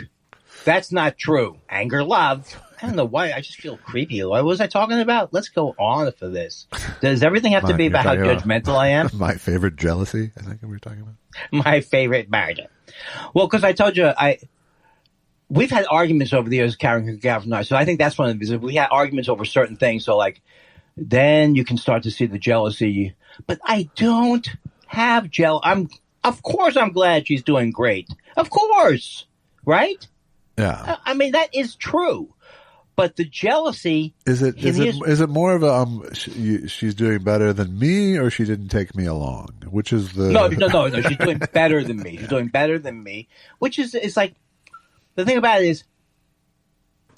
that's not true. Anger, love. I don't know why. I just feel creepy. What was I talking about? Let's go on for this. Does everything have to be about how judgmental I am? My favorite jealousy, I think we were talking about. My favorite murder. Well, because I told you, we've had arguments over the years, Karen and I. So I think that's one of the reasons. We had arguments over certain things. So like, then you can start to see the jealousy. But I don't have of course I'm glad she's doing great. Of course. Right? Yeah. I mean, that is true. But the jealousy is it more of a she's doing better than me, or she didn't take me along? Which is the no. She's doing better than me. She's doing better than me. Which is it's like the thing about it is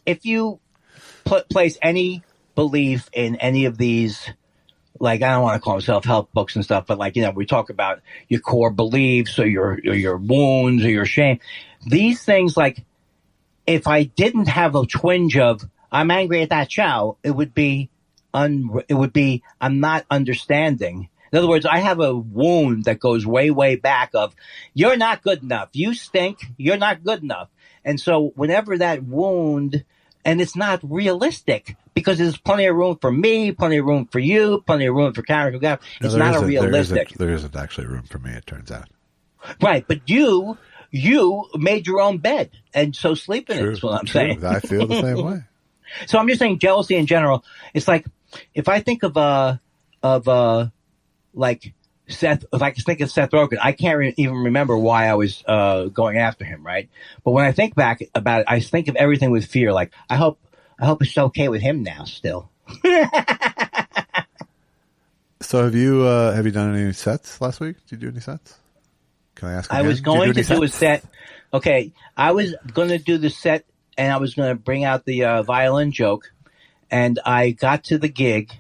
if you place any belief in any of these, like I don't want to call them self-help books and stuff, but like we talk about your core beliefs or your wounds or your shame. these things, like, if I didn't have a twinge of I'm angry at that show, it would be I'm not understanding. In other words, I have a wound that goes way, way back of you're not good enough. You stink. You're not good enough. And so whenever that wound, and it's not realistic because there's plenty of room for me, plenty of room for you, plenty of room for Karen. It's not a realistic. There isn't actually room for me, it turns out. Right. But you made your own bed. And so sleep in it is what I'm saying. I feel the same way. So I'm just saying jealousy in general. It's like, if I think of like Seth, if I think of Seth Rogen, I can't even remember why I was going after him, right? But when I think back about it, I think of everything with fear. Like, I hope it's okay with him now still. So have you done any sets last week? Did you do any sets? Can I ask again? I was going to do a set. Okay, I was going to do the set, and I was going to bring out the violin joke, and I got to the gig,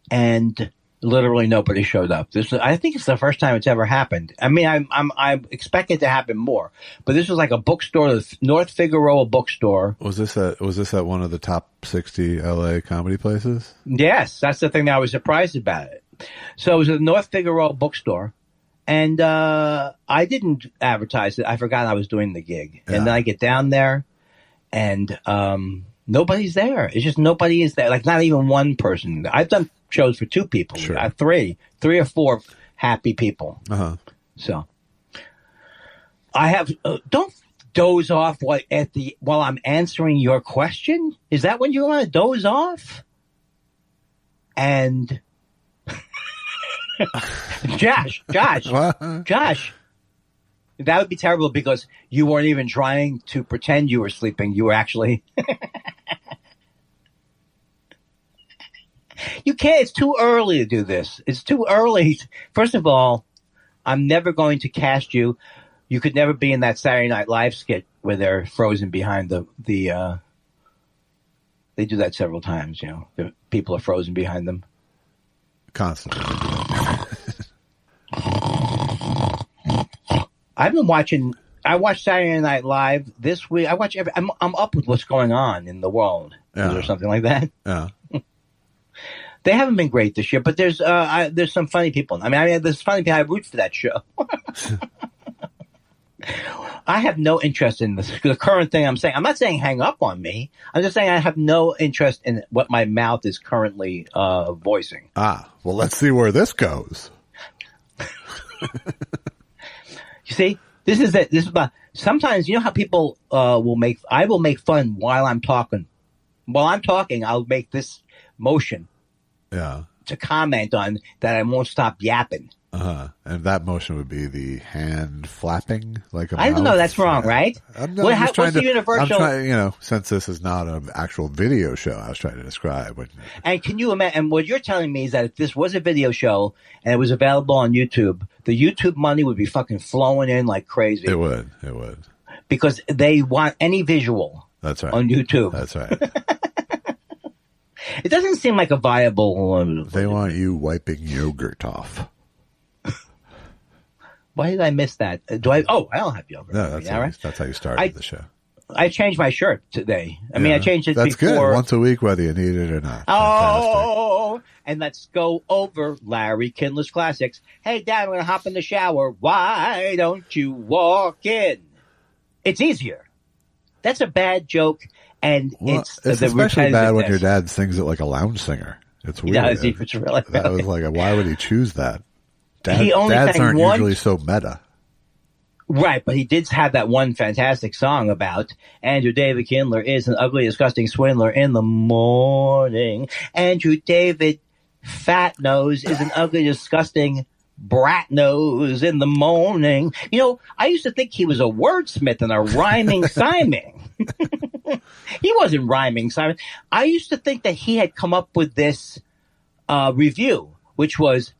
and literally nobody showed up. I think it's the first time it's ever happened. I mean, I expect it to happen more, but this was like a bookstore, the North Figueroa bookstore. Was this at one of the top 60 LA comedy places? Yes, that's the thing that I was surprised about it. So it was a North Figueroa bookstore, and I didn't advertise it. I forgot I was doing the gig, and then I get down there, and nobody's there. It's just nobody is there. Like, not even one person. I've done shows for two people. Sure. Three or four happy people. Uh-huh. So I have don't doze off while I'm answering your question. Is that when you want to doze off? And Josh, that would be terrible because you weren't even trying to pretend you were sleeping. You were actually. You can't. It's too early to do this. It's too early. First of all, I'm never going to cast you. You could never be in that Saturday Night Live skit where they're frozen behind the they do that several times, you know. The people are frozen behind them. Constantly. I've been watching. I watched Saturday Night Live this week. I watch I'm up with what's going on in the world. Yeah. Is there something like that? Yeah. They haven't been great this year, but there's some funny people. I mean, there's funny people. I root for that show. I have no interest in the current thing I'm saying. I'm not saying hang up on me. I'm just saying I have no interest in what my mouth is currently voicing. Well, let's see where this goes. You see, this is it. This is about. Sometimes, you know how people I will make fun while I'm talking. While I'm talking, I'll make this motion. Yeah. To comment on that, I won't stop yapping. And that motion would be the hand flapping, like a I don't mouth. know. That's wrong, right? What's the universal? Since this is not an actual video show, I was trying to describe. And can you imagine? And what you're telling me is that if this was a video show and it was available on YouTube, the YouTube money would be fucking flowing in like crazy. It would. Because they want any visual. That's right. On YouTube. That's right. It doesn't seem like a viable. They want you wiping yogurt off. Why did I miss that? Do I? Oh, I don't have yogurt. No, that's how you started the show. I changed my shirt today. I mean, I changed it that's before. That's good. Once a week, whether you need it or not. Oh, fantastic. And let's go over Larry Kindler's classics. Hey, Dad, I'm going to hop in the shower. Why don't you walk in? It's easier. That's a bad joke. And it's especially bad when your dad sings it like a lounge singer. It's weird. Yeah, it's really that was like, why would he choose that? Dads aren't usually so meta. Right, but he did have that one fantastic song about Andrew David Kindler is an ugly, disgusting swindler in the morning. Andrew David Fat Nose is an ugly, disgusting brat nose in the morning. You know, I used to think he was a wordsmith and a rhyming Simon. He wasn't rhyming Simon. I used to think that he had come up with this review, which was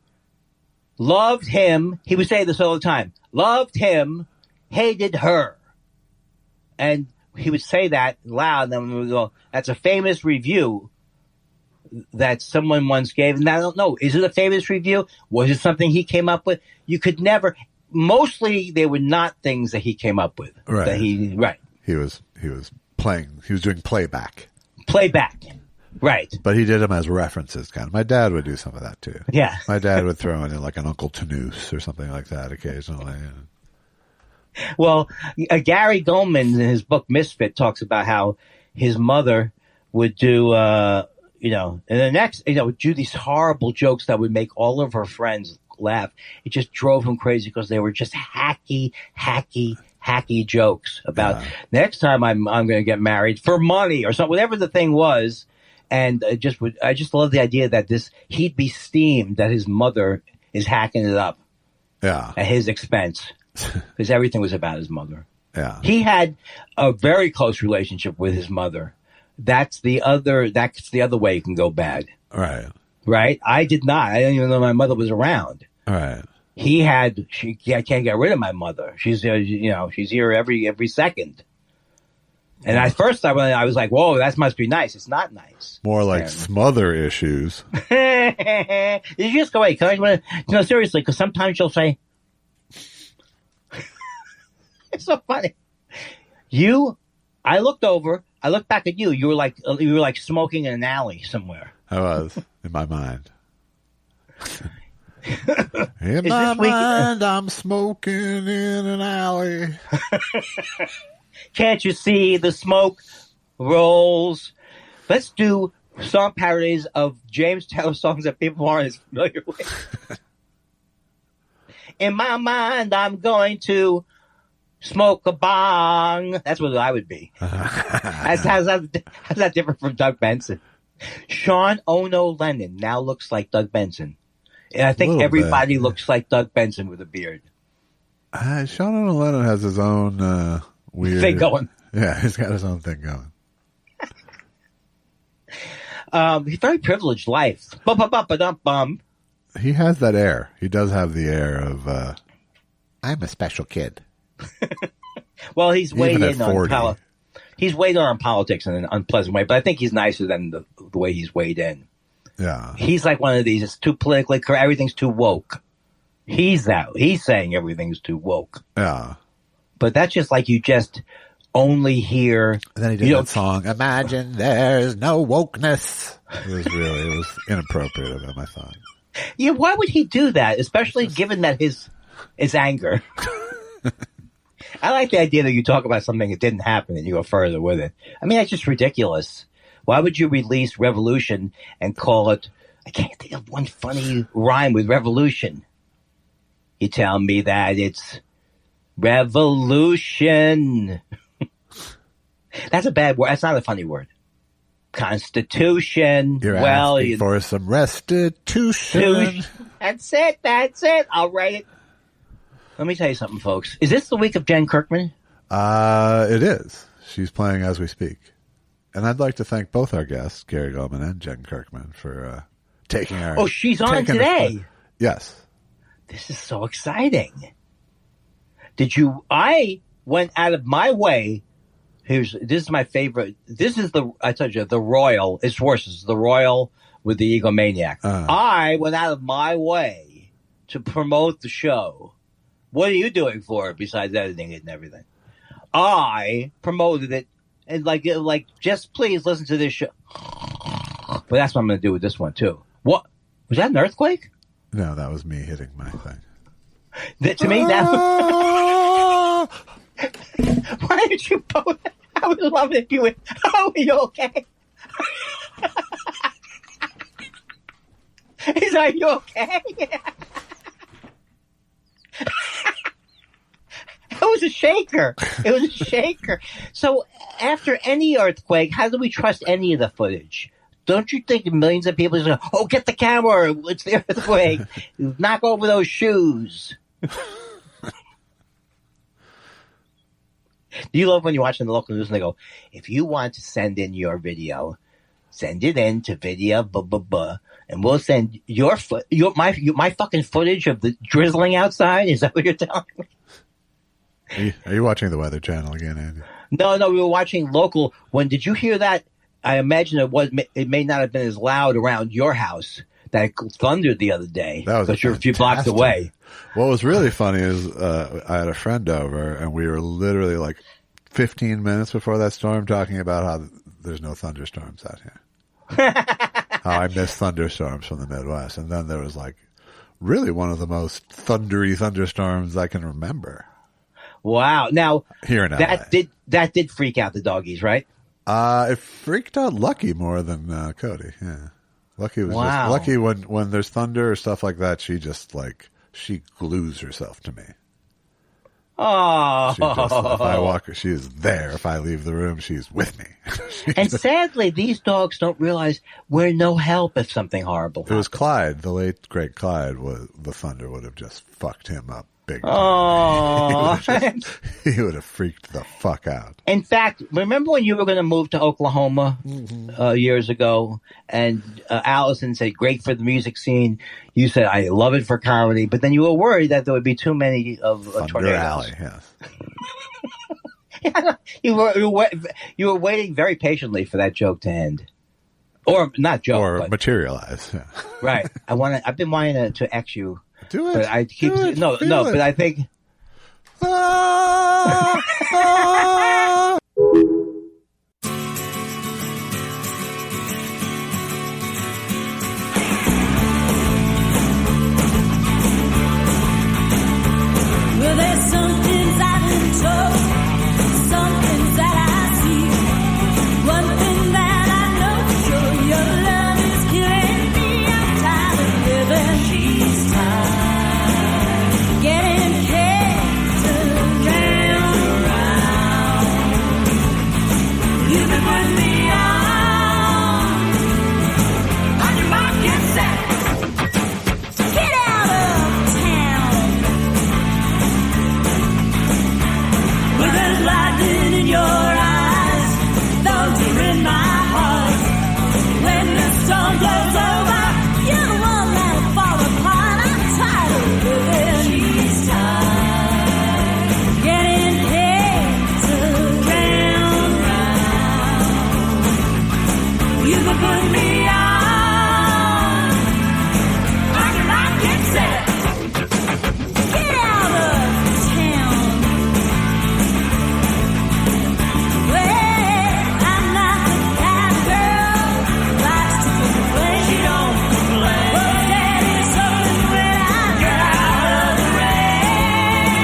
loved him. He would say this all the time. Loved him, hated her. And he would say that loud. And then we would go, that's a famous review that someone once gave. And I don't know, is it a famous review? Was it something he came up with? You could never, mostly they were not things that he came up with. Right. He was playing. He was doing playback. Playback. Right. But he did them as references, kind of. My dad would do some of that, too. Yeah. My dad would throw in like an Uncle Tanoose or something like that occasionally. Well, Gary Goldman, in his book Misfit, talks about how his mother would do, in the next, do these horrible jokes that would make all of her friends laugh. It just drove him crazy because they were just hacky jokes about next time I'm going to get married for money or something, whatever the thing was. And I just love the idea that he'd be steamed that his mother is hacking it up at his expense because everything was about his mother. Yeah. He had a very close relationship with his mother. That's the other way it can go bad. Right. I did not. I didn't even know my mother was around. Right. I can't get rid of my mother. She's, she's here every second. And at first I was like, whoa, that must be nice. It's not nice. More like smother issues. Did you just go, wait, seriously, because sometimes you'll say, it's so funny. I looked back at you. You were like smoking in an alley somewhere. I was, in my mind. In my mind, I'm smoking in an alley. Can't you see the smoke rolls? Let's do song parodies of James Taylor songs that people aren't as familiar with. In my mind, I'm going to smoke a bong. That's what I would be. How's that different from Doug Benson? Sean Ono Lennon now looks like Doug Benson. And I think everybody looks like Doug Benson with a beard. Sean Ono Lennon has his own weird thing going. Yeah, he's got his own thing going. He's very privileged life. Bum. He has that air. He does have the air of, I'm a special kid. Well, he's weighed in on he's weighed in on politics in an unpleasant way, but I think he's nicer than the way he's weighed in. Yeah. He's like one of these, it's too politically correct, everything's too woke. He's saying everything's too woke. Yeah. But that's just like you just only hear. And then he did that song, Imagine There's No Wokeness. It was inappropriate of him, I thought. Yeah, why would he do that? Especially given that his anger. I like the idea that you talk about something that didn't happen and you go further with it. I mean, that's just ridiculous. Why would you release Revolution and call it, I can't think of one funny rhyme with revolution. You tell me that it's revolution. That's a bad word. That's not a funny word. Constitution. You're asking for some restitution. That's it. I'll write it. Let me tell you something, folks. Is this the week of Jen Kirkman? It is. She's playing as we speak. And I'd like to thank both our guests, Gary Goldman and Jen Kirkman, for taking our... Oh, she's on today. Yes. This is so exciting. I went out of my way. This is my favorite. This is I told you, the Royal. It's worse. It's the Royal with the Egomaniac. I went out of my way to promote the show. What are you doing for it besides editing it and everything? I promoted it and like just please listen to this show. But that's what I'm going to do with this one too. What was that? An earthquake? No, that was me hitting my thing. To me, that. Why did you post? I would love it if you went. Oh, are you okay? Are you okay? It was a shaker. So after any earthquake, how do we trust any of the footage? Don't you think millions of people say, oh, get the camera. It's the earthquake. Knock over those shoes. Do you love when you're watching the local news and they go, if you want to send in your video, send it in to video, and we'll send my fucking footage of the drizzling outside? Is that what you're telling me? Are you watching the Weather Channel again, Andy? No, we were watching local. Did you hear that? I imagine it may not have been as loud around your house. that thundered the other day. That was because you're a few blocks away. What was really funny is I had a friend over, and we were literally like 15 minutes before that storm talking about how there's no thunderstorms out here. How I miss thunderstorms from the Midwest. And then there was like really one of the most thundery thunderstorms I can remember. Wow. Now, here in LA. That did freak out the doggies, right? It freaked out Lucky more than Cody. Yeah. Lucky was just Lucky when there's thunder or stuff like that, she glues herself to me. Oh, if I walk, she is there. If I leave the room, she's with me. And sadly, these dogs don't realize we're no help if something horrible happens. It was Clyde, the late great Clyde. The thunder would have just fucked him up big time. Oh, he would have freaked the fuck out. In fact, remember when you were going to move to Oklahoma years ago, and Allison said, "Great for the music scene." You said, "I love it for comedy," but then you were worried that there would be too many of tornadoes. Alley, yes. You were waiting very patiently for that joke to end, or not joke, or but materialize. Yeah. Right. I've been wanting to X you. Do it. But I keep but I think. Well, there's some things I've been told, some things that I see. One thing that I know for sure, your love is killing me. I'm tired of living. She's tired, getting kicked down around. You've been putting me on your mark, get set. Get out of town. Well, there's lightning in your eyes, thunder in my heart. When the storm blows over, you're the one that'll fall apart. I'm tired of living. She's tired, getting kicked around. You can put me on your mark, get set. Get out of town. Well, I'm not the kind of girl who likes to complain. She don't complain. Well, that is something when I get out of the rain.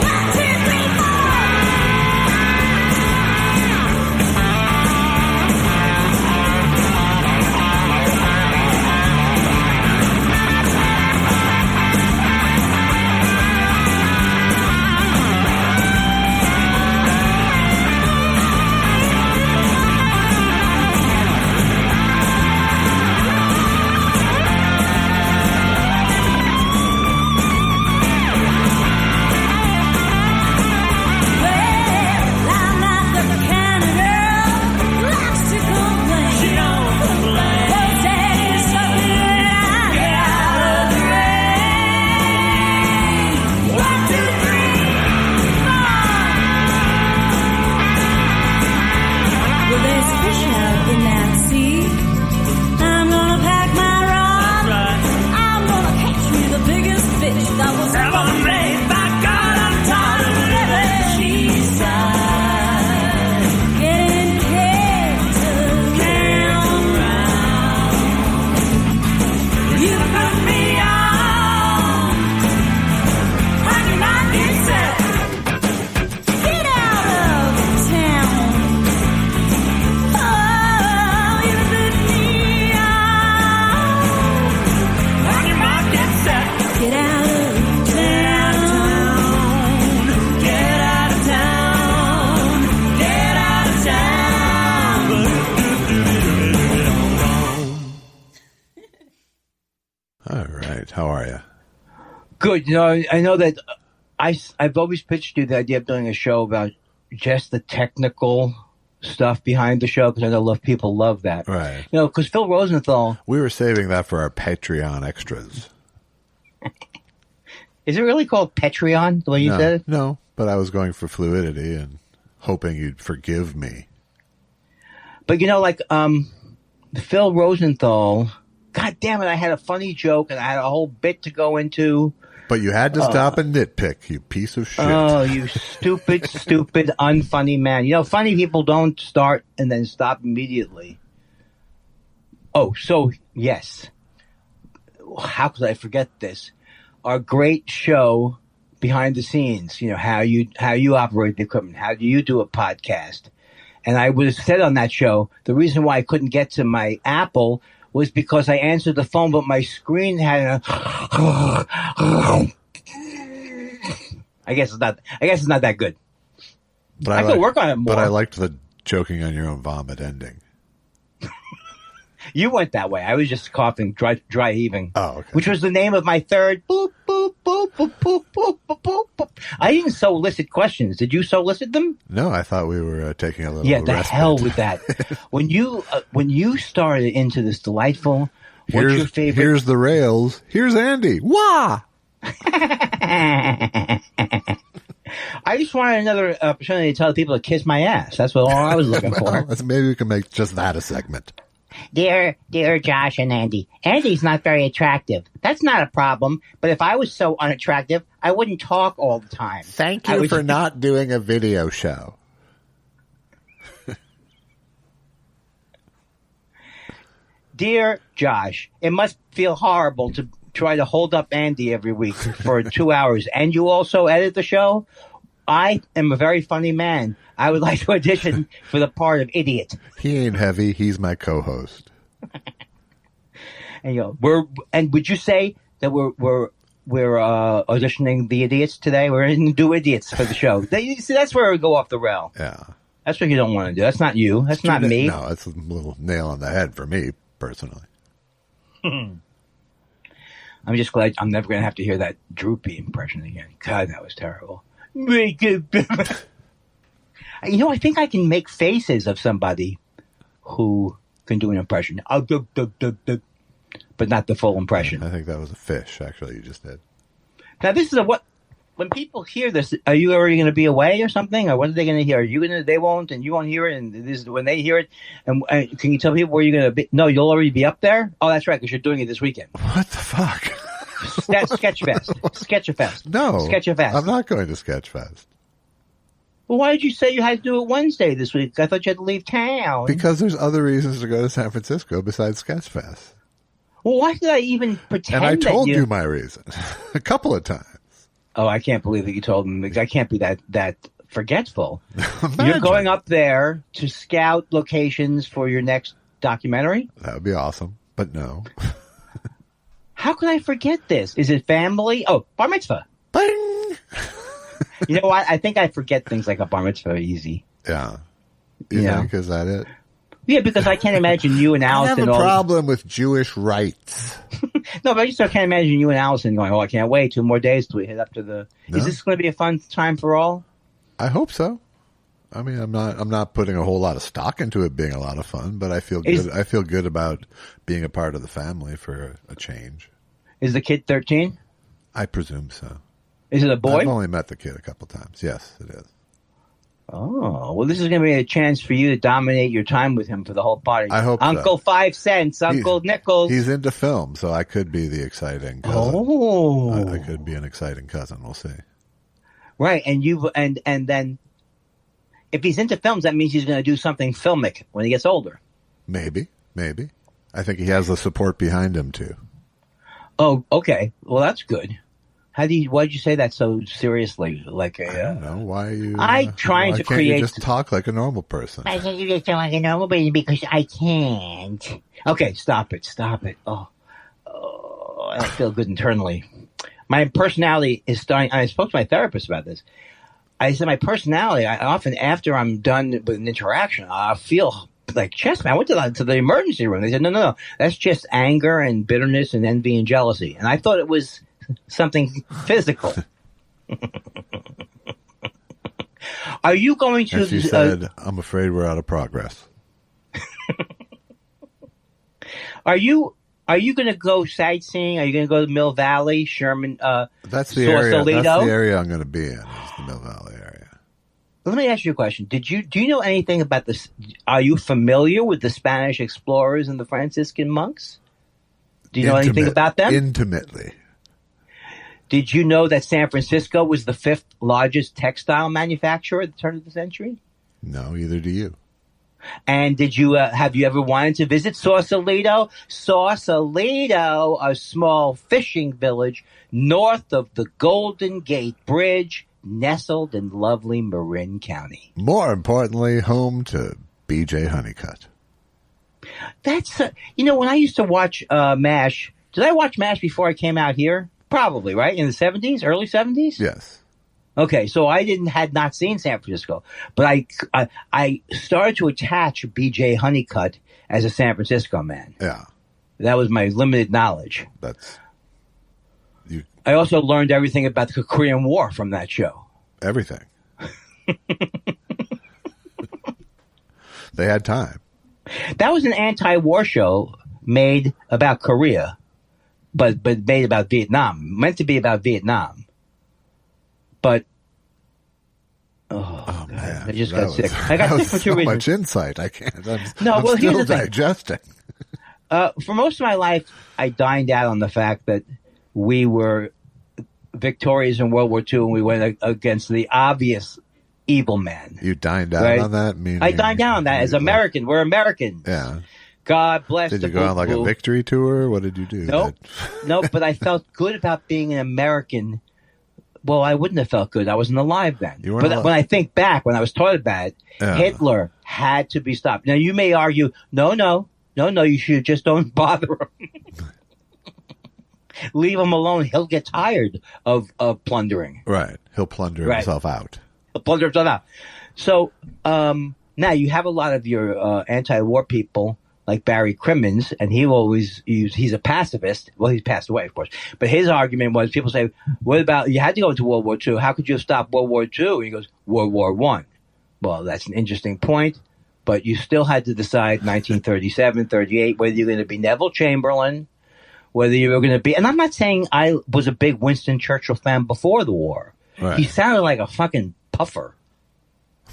1, 2, 3, 4. Well, I'm not the kind of girl who likes to complain. She don't complain. Well, that is something when I get out of the rain. 1, 2, 3, 4. Well, there's fish out in that sea. I'm gonna pack my rod. I'm gonna catch me the biggest fish that was ever made. By God, I'm tired of living. She's tired, getting kicked around. You put me on your mark, get set. Get out of town. Oh, you put me on your mark, get set. Get out of town. Get out of town. Get out of town. All right. How are you? Good. You know, I know that I've always pitched you the idea of doing a show about just the technical stuff behind the show, because I know people love that. Right. You know, because Phil Rosenthal. We were saving that for our Patreon extras. Is it really called Patreon, the way you said it? No, but I was going for fluidity and hoping you'd forgive me. But you know, like Phil Rosenthal God damn it, I had a funny joke and I had a whole bit to go into. But you had to stop and nitpick, you piece of shit. Oh, you stupid, unfunny man. You know, funny people don't start and then stop immediately. Oh, so, yes. How could I forget this? Our great show, Behind the Scenes, you know, how you operate the equipment. How do you do a podcast? And I was said on that show, the reason why I couldn't get to my Apple was because I answered the phone, but my screen had I guess it's not that good. But I could work on it more. But I liked the joking on your own vomit ending. You went that way. I was just coughing, dry heaving. Oh, okay. Which was the name of my third boop, boop, boop, boop, boop, boop, boop, boop. I didn't solicit questions. Did you solicit them? No, I thought we were taking a little the hell with that. When you started into this delightful, what's your favorite? Here's the rails. Here's Andy. Wah! I just wanted another opportunity to tell people to kiss my ass. That's all I was looking for. Maybe we can make just that a segment. Dear Josh and Andy, Andy's not very attractive. That's not a problem. But if I was so unattractive, I wouldn't talk all the time. Thank you for not doing a video show. Dear Josh, it must feel horrible to try to hold up Andy every week for 2 hours. And you also edit the show? I am a very funny man. I would like to audition for the part of idiot. He ain't heavy. He's my co-host. And would you say that we're auditioning the idiots today? We're going to do idiots for the show. See, that's where we go off the rail. Yeah. That's what you don't want to do. That's not you. That's not me. No, it's a little nail on the head for me, personally. I'm just glad I'm never going to have to hear that droopy impression again. God, that was terrible. You know, I think I can make faces of somebody who can do an impression. But not the full impression. I think that was a fish, actually, you just did. Now, this is when people hear this, are you already going to be away or something? Or what are they going to hear? Are you going to, they won't, and you won't hear it, and this is when they hear it. And can you tell people where you're going to be? No, you'll already be up there? Oh, that's right, because you're doing it this weekend. What the fuck? Sketchfest. Sketchfest. No. Sketchfest. I'm not going to Sketchfest. Well, why did you say you had to do it Wednesday this week? I thought you had to leave town. Because there's other reasons to go to San Francisco besides Sketchfest. Well, why did I even pretend that And I told you my reason a couple of times. Oh, I can't believe that you told them. I can't be that forgetful. You're going up there to scout locations for your next documentary? That would be awesome, but no. How could I forget this? Is it family? Oh, bar mitzvah. Bing! You know what? I think I forget things like a bar mitzvah easy. Yeah. You think, is that it? Yeah, because I can't imagine you and Allison. I have a problem with Jewish rights. No, but I just can't imagine you and Allison going, oh, I can't wait 2 more days till we head up to the... No. Is this going to be a fun time for all? I hope so. I mean, I'm not putting a whole lot of stock into it being a lot of fun, but I feel good. I feel good about being a part of the family for a change. Is the kid 13? I presume so. Is it a boy? I've only met the kid a couple times. Yes, it is. Oh, well, this is going to be a chance for you to dominate your time with him for the whole party. I hope Uncle so. 5 cents, Uncle Nickels. He's into film, so I could be the exciting cousin. Oh. I could be an exciting cousin. We'll see. Right, and then if he's into films, that means he's going to do something filmic when he gets older. Maybe. I think he has the support behind him, too. Oh, okay. Well, that's good. Why did you say that so seriously? Like I don't know. Why are you? I'm trying to create. You just talk like a normal person. I think you just talk like a normal person because I can't. Okay, stop it. Oh, I don't feel good internally. My personality is starting. I spoke to my therapist about this. I said my personality. I often, after I'm done with an interaction, I feel like chest pain. I went to the emergency room. They said, no, that's just anger and bitterness and envy and jealousy. And I thought it was something physical. Are you going to? As you said, I'm afraid we're out of progress. Are you going to go sightseeing? Are you going to go to Mill Valley, Sherman? That's the area. That's the area I'm going to be in. Is the Mill Valley area. Let me ask you a question. Do you know anything about this? Are you familiar with the Spanish explorers and the Franciscan monks? Do you know anything about them? Intimately. Did you know that San Francisco was the 5th largest textile manufacturer at the turn of the century? No, either do you. And have you ever wanted to visit Sausalito? Sausalito, a small fishing village north of the Golden Gate Bridge, nestled in lovely Marin County. More importantly, home to BJ Honeycutt. That's, when I used to watch MASH, did I watch MASH before I came out here? Probably, right? In the 70s, early 70s? Yes. Okay, so I had not seen San Francisco, but I started to attach B.J. Honeycutt as a San Francisco man. Yeah. That was my limited knowledge. I also learned everything about the Korean War from that show. Everything. They had time. That was an anti-war show made about Korea, but made about Vietnam. Meant to be about Vietnam. But God, man, I just got sick. I got sick for 2 reasons. Much insight. I can't. I'm here's still the thing. digesting. For most of my life, I dined out on the fact that we were victorious in World War II and we went against the obvious evil man. You dined out on that? Meaning I dined out on that. As American, we're Americans. Yeah. God bless. Did you go on like a victory tour? What did you do? No, but I felt good about being an American. Well, I wouldn't have felt good. I wasn't alive then. But when I think back, when I was taught about it, Hitler had to be stopped. Now, you may argue, no, you should just don't bother him. Leave him alone. He'll get tired of plundering. Right. He'll plunder himself out. He'll plunder himself out. So now you have a lot of your anti-war people like Barry Crimmins, and he's a pacifist. Well, he's passed away, of course. But his argument was, people say, what about, you had to go into World War II. How could you have stopped World War II? And he goes, World War I. Well, that's an interesting point. But you still had to decide 1937, 38, whether you're going to be Neville Chamberlain, whether you were going to be, and I'm not saying I was a big Winston Churchill fan before the war. Right. He sounded like a fucking puffer.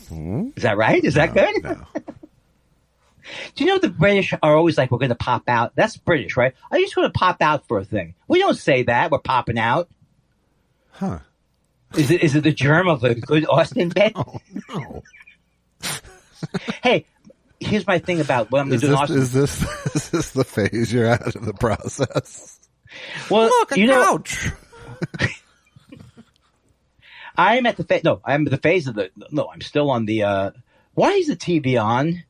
Is that right? Is that good? No. Do you know the British are always like, we're going to pop out? That's British, right? Are you just going to pop out for a thing? We don't say that. We're popping out. Huh. Is it the germ of a good Austin bit? Oh, no. Hey, here's my thing about what I'm going to do in Austin. Is this the phase you're at in the process? Well, look, a couch. I'm at the phase. No, I'm at the phase of I'm still on the. Why is the TV on?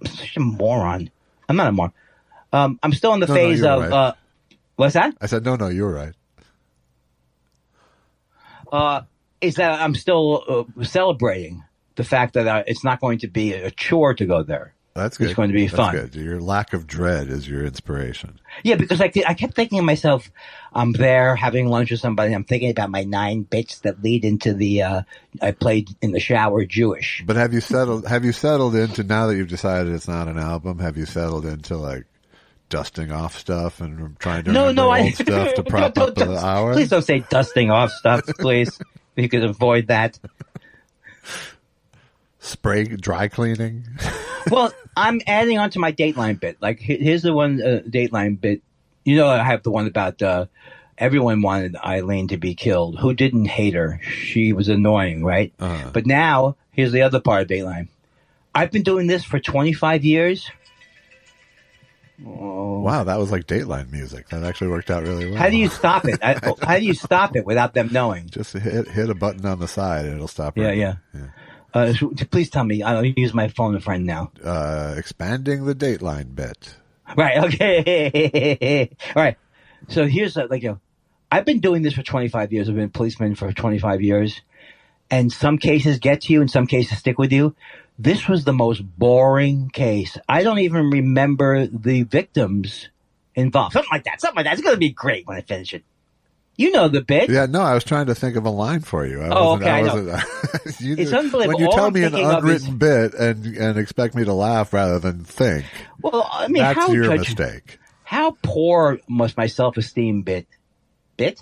I'm such a moron. I'm not a moron. I'm still in the phase of. Right. What's that? I said no. You're right. Is that I'm still celebrating the fact that it's not going to be a chore to go there. That's good. It's going to be fun. That's good. Your lack of dread is your inspiration. Yeah, because I kept thinking to myself, I'm there having lunch with somebody. I'm thinking about my 9 bits that lead into the I played in the shower Jewish. But have you settled into, now that you've decided it's not an album, have you settled into like dusting off stuff and trying to remember old stuff to prop up the hour? Please don't say dusting off stuff, please. If you could avoid that. Spray dry cleaning. Well, I'm adding on to my Dateline bit. Like, here's the one Dateline bit. You know, I have the one about everyone wanted Eileen to be killed. Who didn't hate her? She was annoying, right? Uh-huh. But now, here's the other part of Dateline. I've been doing this for 25 years. Oh. Wow, that was like Dateline music. That actually worked out really well. How do you stop it? How do you stop it without them knowing? Just hit a button on the side and it'll stop. Yeah. Please tell me. I'll use my phone a friend now. Expanding the Dateline bit. Right. Okay. All right. So here's I've been doing this for 25 years. I've been a policeman for 25 years, and some cases get to you, and some cases stick with you. This was the most boring case. I don't even remember the victims involved. Something like that. It's going to be great when I finish it. You know the bit. Yeah, no, I was trying to think of a line for you. I know. It's unbelievable. When you tell me an unwritten bit and expect me to laugh rather than think, well, I mean, that's your mistake. How poor must my self-esteem be that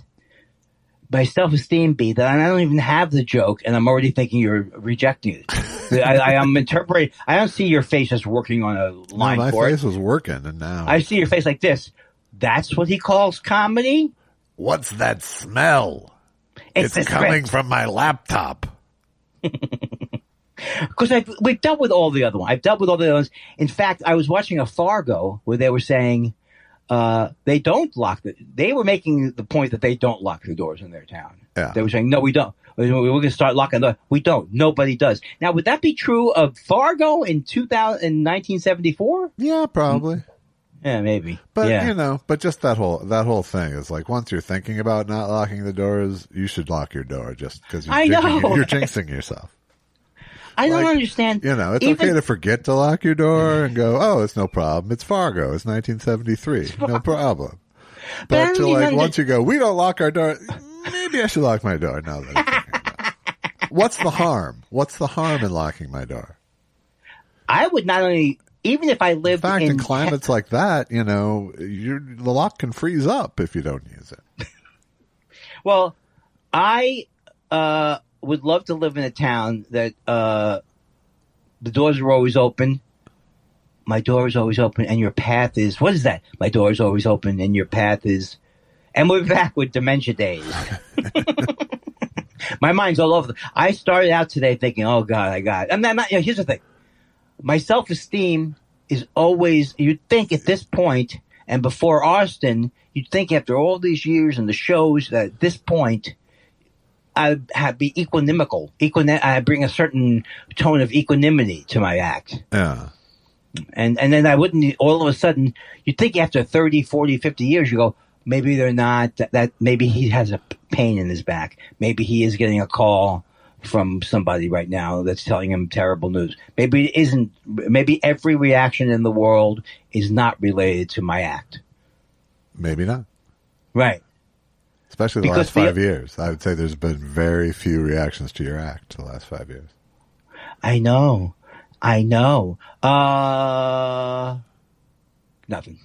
I don't even have the joke and I'm already thinking you're rejecting it. I am interpreting. I don't see your face as working on a line. My face was working, and now I see your face like this. That's what he calls comedy? What's that smell? It's coming from my laptop. Because we've dealt with all the other ones. I've dealt with all the other ones. In fact, I was watching a Fargo where they were saying they don't lock they were making the point that they don't lock the doors in their town. Yeah. They were saying, no, we don't. We're going to start locking the door. We don't. Nobody does. Now, would that be true of Fargo in 1974? Yeah, probably. Yeah, maybe. But, yeah. but just that whole thing is like, once you're thinking about not locking the doors, you should lock your door just because you're jinxing yourself. I don't understand. It's okay to forget to lock your door and go, oh, it's no problem. It's Fargo. It's 1973. No problem. But once you go, we don't lock our door. Maybe I should lock my door now that I'm thinking about it. What's the harm? What's the harm in locking my door? I would not only, even if I lived in climates like that, the lock can freeze up if you don't use it. Well, I would love to live in a town that the doors are always open. My door is always open, and your path is, what is that? My door is always open, and your path is, and we're back with dementia days. My mind's all over. I started out today thinking, oh, God, I got it. I'm not, here's the thing. My self-esteem is always, you'd think at this point, and before Austin, you'd think after all these years and the shows that at this point, I'd be equanimical. I bring a certain tone of equanimity to my act. Yeah. And then I wouldn't, all of a sudden, you'd think after 30, 40, 50 years, you go, maybe they're not, that maybe he has a pain in his back. Maybe he is getting a call from somebody right now that's telling him terrible news. Maybe it isn't, maybe every reaction in the world is not related to my act. Maybe not. Right. Especially the last 5 years. I would say there's been very few reactions to your act the last 5 years. I know. Nothing.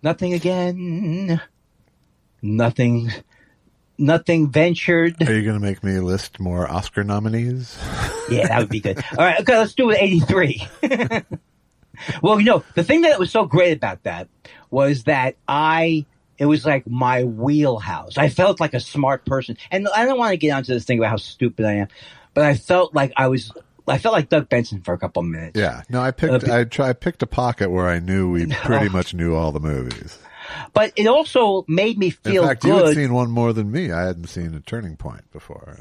Nothing again. Nothing ventured. Are you going to make me list more Oscar nominees? Yeah, that would be good. All right, okay, let's do it 83. Well, the thing that was so great about that was that it was like my wheelhouse. I felt like a smart person. And I don't want to get onto this thing about how stupid I am, but I felt like I felt like Doug Benson for a couple of minutes. Yeah. No, I picked a pocket where I knew we pretty much knew all the movies. But it also made me feel good. In fact, you had seen one more than me. I hadn't seen A Turning Point before.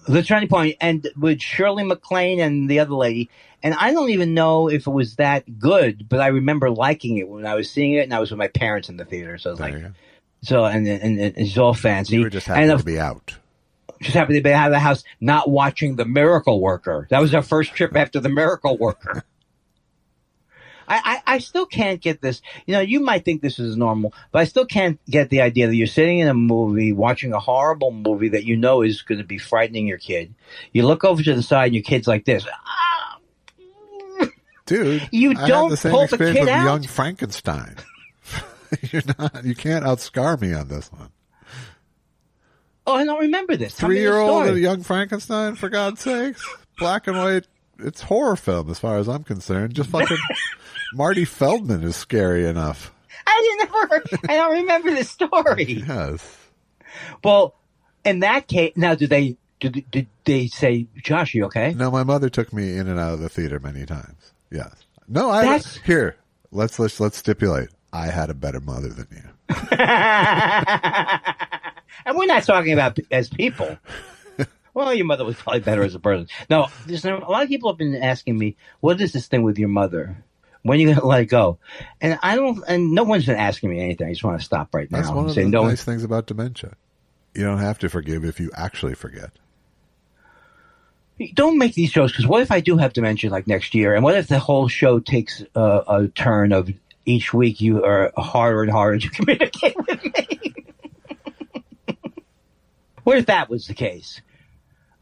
The Turning Point, and with Shirley MacLaine and the other lady. And I don't even know if it was that good, but I remember liking it when I was seeing it, and I was with my parents in the theater. So I was and it's all fancy. You were just happy to be out. Just happy to be out of the house, not watching The Miracle Worker. That was our first trip after The Miracle Worker. I still can't get this. You might think this is normal, but I still can't get the idea that you're sitting in a movie, watching a horrible movie that you know is going to be frightening your kid. You look over to the side and your kid's like this. Dude, you don't had the same pull the experience kid with out? Young Frankenstein. You can't outscar me on this one. Oh, I don't remember this. 3-year-old and Young Frankenstein, for God's sakes. Black and white. It's horror film as far as I'm concerned. Just fucking Marty Feldman is scary enough. I don't remember the story. Yes. Well, in that case, now did they say, Josh, you okay? No, my mother took me in and out of the theater many times. Yes. No, here. Let's stipulate. I had a better mother than you. And we're not talking about as people. Well, your mother was probably better as a person. No, a lot of people have been asking me, what is this thing with your mother? When are you going to let it go? And no one's been asking me anything. I just want to stop right now. That's one of the nice things about dementia. You don't have to forgive if you actually forget. Don't make these shows, because what if I do have dementia like next year? And what if the whole show takes a turn of each week you are harder and harder to communicate with me? What if that was the case?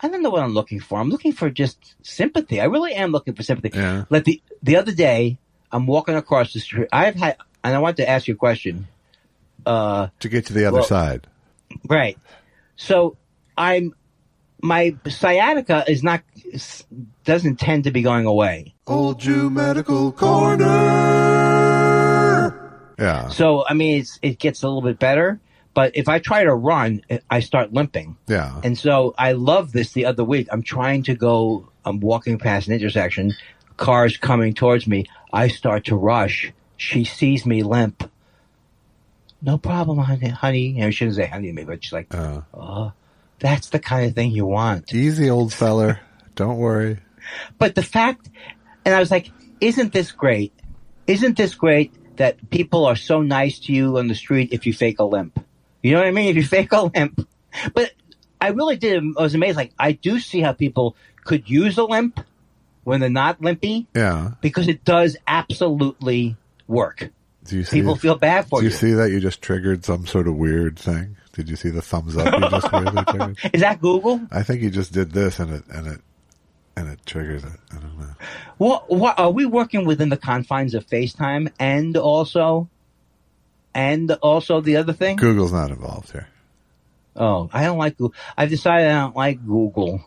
I don't know what I'm looking for. I'm looking for just sympathy. I really am looking for sympathy. Yeah. Like the other day, I'm walking across the street. And I want to ask you a question. To get to the other side. Right. So my sciatica doesn't tend to be going away. Old Jew Medical Corner. Yeah. So, I mean, it gets a little bit better. But if I try to run, I start limping. Yeah. And so I love this the other week. I'm walking past an intersection, cars coming towards me. I start to rush. She sees me limp. No problem, honey. You know, she shouldn't say honey to me, but she's like, oh, that's the kind of thing you want. Easy, old feller. Don't worry. But the fact, and I was like, isn't this great? Isn't this great that people are so nice to you on the street if you fake a limp? You know what I mean? If you fake a limp. But I really I was amazed. Like, I do see how people could use a limp when they're not limpy. Yeah. Because it does absolutely work. Do you see people feel bad for you. Do you see that you just triggered some sort of weird thing? Did you see the thumbs up you just weirdly triggered? Is that Google? I think you just did this and it triggers it. I don't know. What are we working within the confines of FaceTime and also the other thing? Google's not involved here. Oh, I don't like Google. I've decided I don't like Google.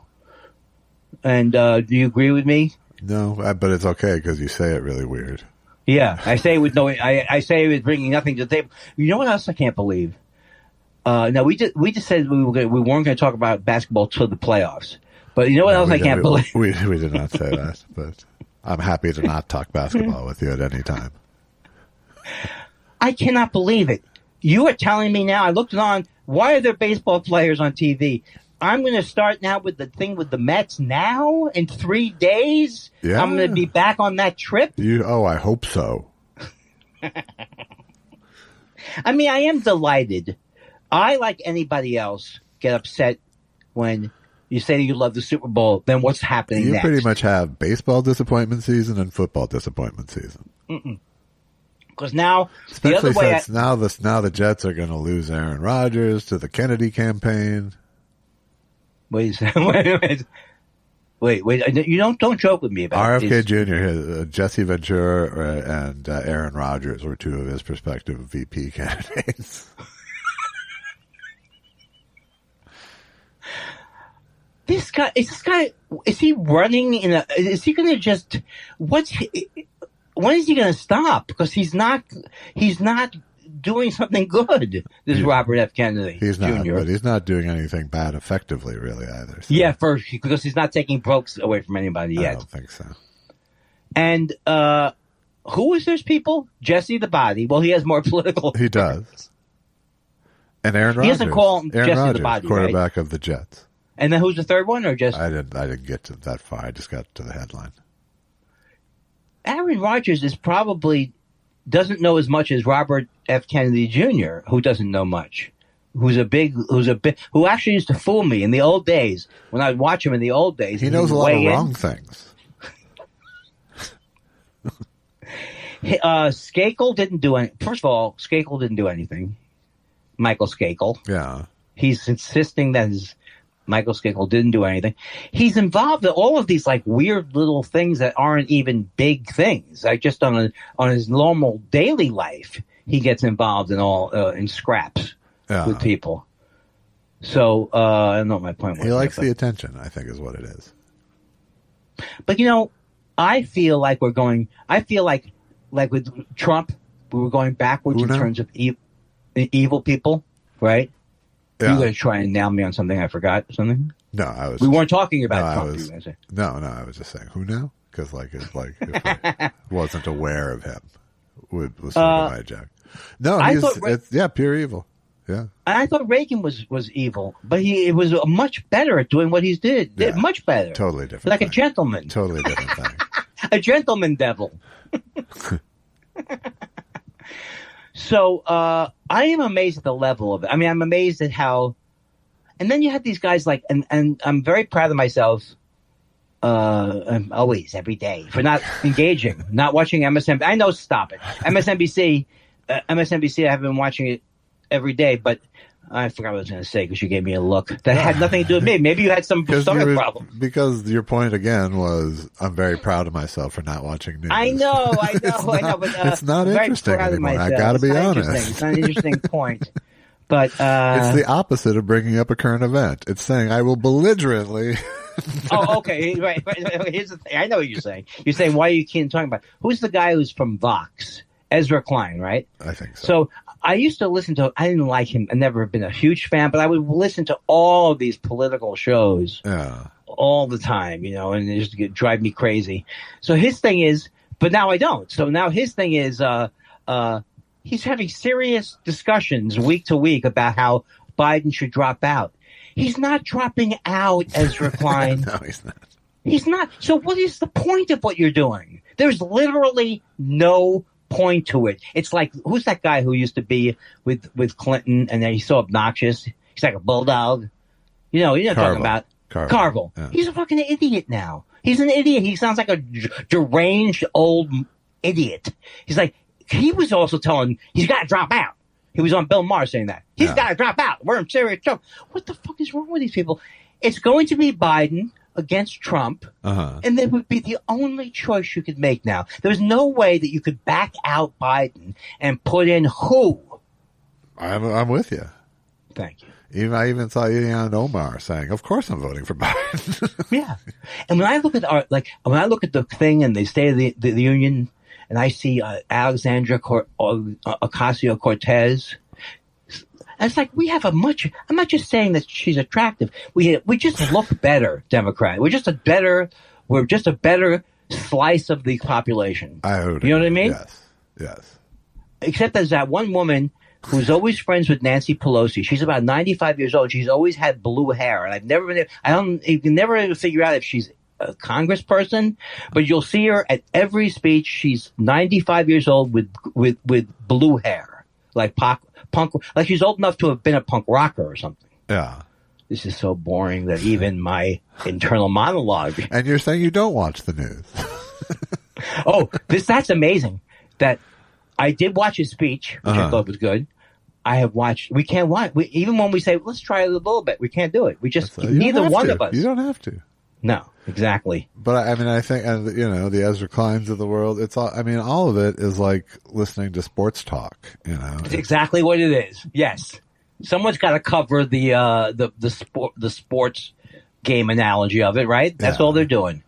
And do you agree with me? No, but it's okay because you say it really weird. Yeah, I say it with I say it with bringing nothing to the table. You know what else I can't believe? No, we just said we weren't going to talk about basketball till the playoffs. But you know what else I can't believe? We did not say that, but I'm happy to not talk basketball with you at any time. I cannot believe it. You are telling me now. I looked it on. Why are there baseball players on TV? I'm going to start now with the thing with the Mets now in 3 days. Yeah. I'm going to be back on that trip. I hope so. I mean, I am delighted. I, like anybody else, get upset when you say you love the Super Bowl. Then what's happening next? You pretty much have baseball disappointment season and football disappointment season. Because now, especially since now the Jets are going to lose Aaron Rodgers to the Kennedy campaign. Wait a second. Wait. You don't joke with me about RFK Jr., Jesse Ventura, and Aaron Rodgers were two of his prospective VP candidates. Is he running is he going to just, when is he going to stop? Because he's not doing something good. This is Robert F. Kennedy Jr. But he's not doing anything bad effectively, really, either. So. Yeah, because he's not taking pokes away from anybody yet. I don't think so. And who is those people? Jesse the Body. Well, he has more political. He does. And Aaron Rodgers. He doesn't call him Aaron Jesse Rodgers, the Body, quarterback right? of the Jets. And then who's the third one, or just? I didn't get to that far. I just got to the headline. Aaron Rodgers doesn't know as much as Robert F. Kennedy Jr., who doesn't know much, who actually used to fool me in the old days when I'd watch him in the old days. He knows a lot of wrong things. Skakel didn't do any. First of all, Skakel didn't do anything. Michael Skakel. Yeah. He's insisting that Michael Skakel didn't do anything. He's involved in all of these like weird little things that aren't even big things. Like just on his normal daily life, he gets involved in scraps with people. So I don't know what my point was. He likes the attention, I think, is what it is. But I feel like with Trump, we were going backwards in terms of evil people, right? Yeah. You were going to try and nail me on something I forgot. Something? No, we weren't talking about Trump. I was just saying, who now? Because if I wasn't aware of him, was sort of hijacked. No, it's pure evil. Yeah, and I thought Reagan was evil, but he was much better at doing what he did. Yeah, much better, totally different, like a gentleman. Totally different thing. A gentleman devil. So I am amazed at the level of it. I mean, I'm amazed at how. And then you have these guys like, and I'm very proud of myself. Always, every day, for not engaging, not watching MSNBC. I know, stop it. MSNBC. I have been watching it every day, but I forgot what I was going to say because you gave me a look that had nothing to do with me. Maybe you had some stomach problem. Because your point again was, I'm very proud of myself for not watching news. I know. But, it's not interesting anymore. I got to be honest. It's not an interesting point. But it's the opposite of bringing up a current event. It's saying I will belligerently. Oh, okay. Right. Here's the thing. I know what you're saying. You're saying, why are you talking about? Who's the guy who's from Vox? Ezra Klein, right? I think so. So I used to listen to. I didn't like him. I never been a huge fan, but I would listen to all of these political shows all the time, and it just drive me crazy. So his thing is, but now I don't. So now his thing is, he's having serious discussions week to week about how Biden should drop out. He's not dropping out, Ezra Klein. No, he's not. He's not. So what is the point of what you're doing? There's literally no point to it. It's like, who's that guy who used to be with Clinton and then he's so obnoxious? He's like a bulldog. You know what I'm talking about? Carville. Yeah. He's a fucking idiot now. He's an idiot. He sounds like a deranged old idiot. He's like, he was also telling he's got to drop out. He was on Bill Maher saying that. He's got to drop out. We're in serious trouble. What the fuck is wrong with these people? It's going to be Biden against Trump, and that would be the only choice you could make now. There's no way that you could back out Biden and put in who? I'm with you. Thank you. I even saw Ilhan Omar saying, "Of course, I'm voting for Biden." Yeah, and when I look at the thing and the State of the Union, and I see Alexandria Ocasio-Cortez. And it's like we have I'm not just saying that she's attractive. We just look better, Democrat. We're just a better slice of the population. You know what I mean? Yes. Except there's that one woman who's always friends with Nancy Pelosi. She's about 95 years old. She's always had blue hair, and you can never figure out if she's a congressperson, but you'll see her at every speech. She's 95 years old with blue hair, like punk, like she's old enough to have been a punk rocker or something. Yeah. This is so boring that even my internal monologue. And you're saying you don't watch the news. That's amazing. That I did watch his speech, which I thought was good. I have watched. We can't watch. Even when we say let's try it a little bit, we can't do it. We just neither one of us. You don't have to. No, exactly. But I mean, I think, and the Ezra Kleins of the world, it's all, I mean, all of it is like listening to sports talk, It's exactly what it is. Yes. Someone's got to cover the sports game analogy of it, right? That's all they're doing.